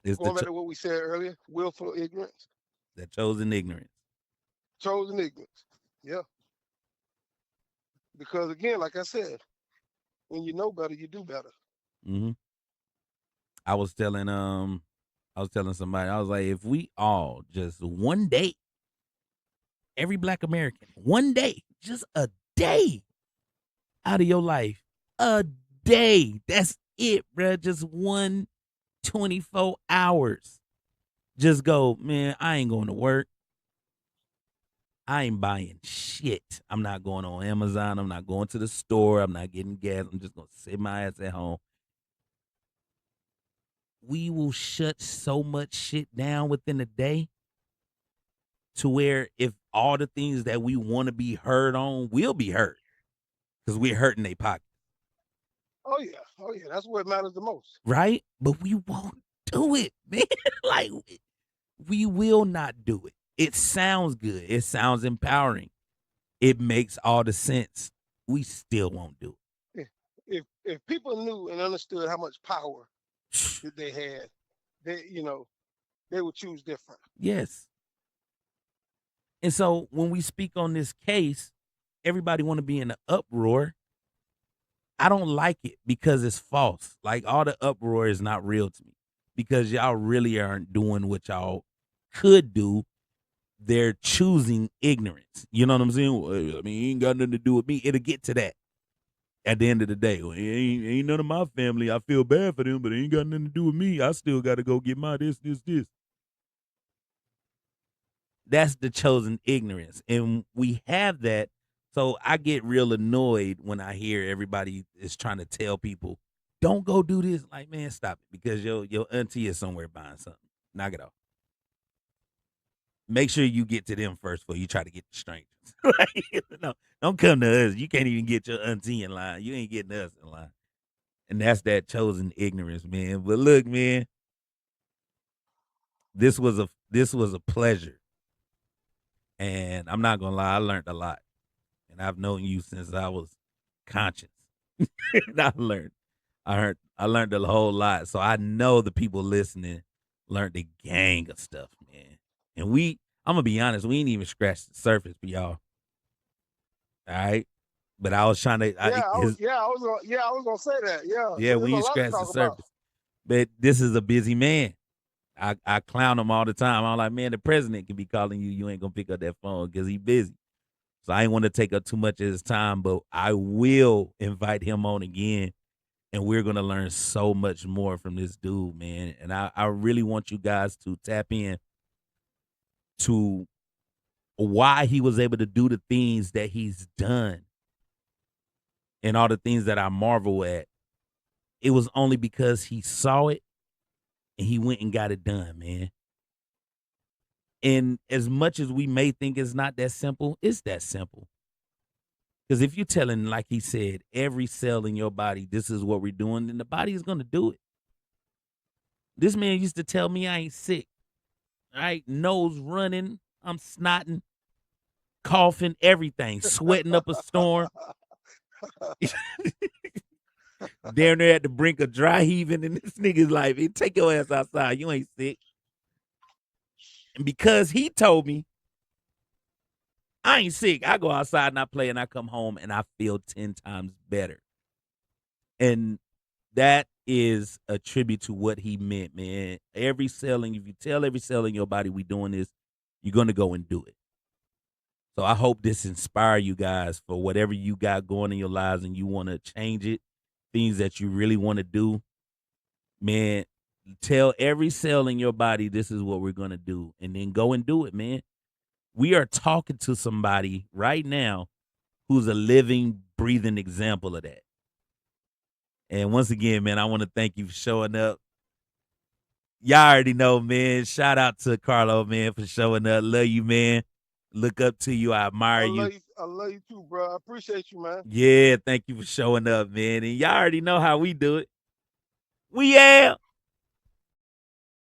It's Going back to what we said earlier, willful ignorance, the chosen ignorance. chosen ignorance. Yeah. Because again, like I said, when you know better, you do better. Mm-hmm. I was telling somebody, I was like, if we all just one day, every black American, one day, just a day out of your life, a day. That's it, bruh. Just 24 hours. Just go, man, I ain't going to work. I ain't buying shit. I'm not going on Amazon. I'm not going to the store. I'm not getting gas. I'm just going to sit my ass at home. We will shut so much shit down within a day to where if all the things that we want to be heard on will be heard because we're hurting their pocket. Oh yeah. Oh yeah. That's what matters the most. Right? But we won't do it, man. Like, we will not do it. It sounds good. It sounds empowering. It makes all the sense. We still won't do If people knew and understood how much power it. that they had, they would choose different. Yes. And so when we speak on this case, everybody want to be in an uproar. I don't like it because it's false. Like, all the uproar is not real to me because y'all really aren't doing what y'all could do. They're choosing ignorance. You know what I'm saying? Well, I mean, it ain't got nothing to do with me. It'll get to that at the end of the day. Well, ain't none of my family. I feel bad for them, but it ain't got nothing to do with me. I still got to go get my this. That's the chosen ignorance. And we have that. So I get real annoyed when I hear everybody is trying to tell people, don't go do this. Like, man, stop it. Because your auntie is somewhere buying something. Knock it off. Make sure you get to them first before you try to get to strangers. Like, no, don't come to us. You can't even get your auntie in line. You ain't getting us in line. And that's that chosen ignorance, man. But look, man, this was a pleasure. And I'm not gonna lie, I learned a lot. And I've known you since I was conscious. And I learned a whole lot. So I know the people listening learned the gang of stuff, man. And I'm gonna be honest, we ain't even scratched the surface for y'all. All right. But I was trying to I was gonna say that. Yeah. yeah, There's we a ain't lot to scratched the talk about. surface. But this is a busy man. I clown him all the time. I'm like, man, the president can be calling you. You ain't gonna pick up that phone because he busy. So I ain't want to take up too much of his time, but I will invite him on again, and we're gonna learn so much more from this dude, man. And I really want you guys to tap in to why he was able to do the things that he's done and all the things that I marvel at. It was only because he saw it and he went and got it done, man. And as much as we may think it's not that simple, it's that simple. Because if you're telling, like he said, every cell in your body, this is what we're doing, then the body is going to do it. This man used to tell me I ain't sick. All right, nose running, I'm snotting, coughing, everything, sweating up a storm. Down there at the brink of dry heaving, and this nigga's like, hey, take your ass outside. You ain't sick. And because he told me I ain't sick, I go outside and I play and I come home and I feel 10 times better. And that is a tribute to what he meant, man. Every cell, and if you tell every cell in your body we doing this, you're going to go and do it. So I hope this inspire you guys for whatever you got going in your lives and you want to change it, things that you really want to do. Man, tell every cell in your body this is what we're going to do, and then go and do it, man. We are talking to somebody right now who's a living, breathing example of that. And once again, man, I want to thank you for showing up. Y'all already know, man. Shout out to Carlo, man, for showing up. Love you, man. Look up to you. I admire you. I love you too, bro. I appreciate you, man. Yeah, thank you for showing up, man. And y'all already know how we do it. We out.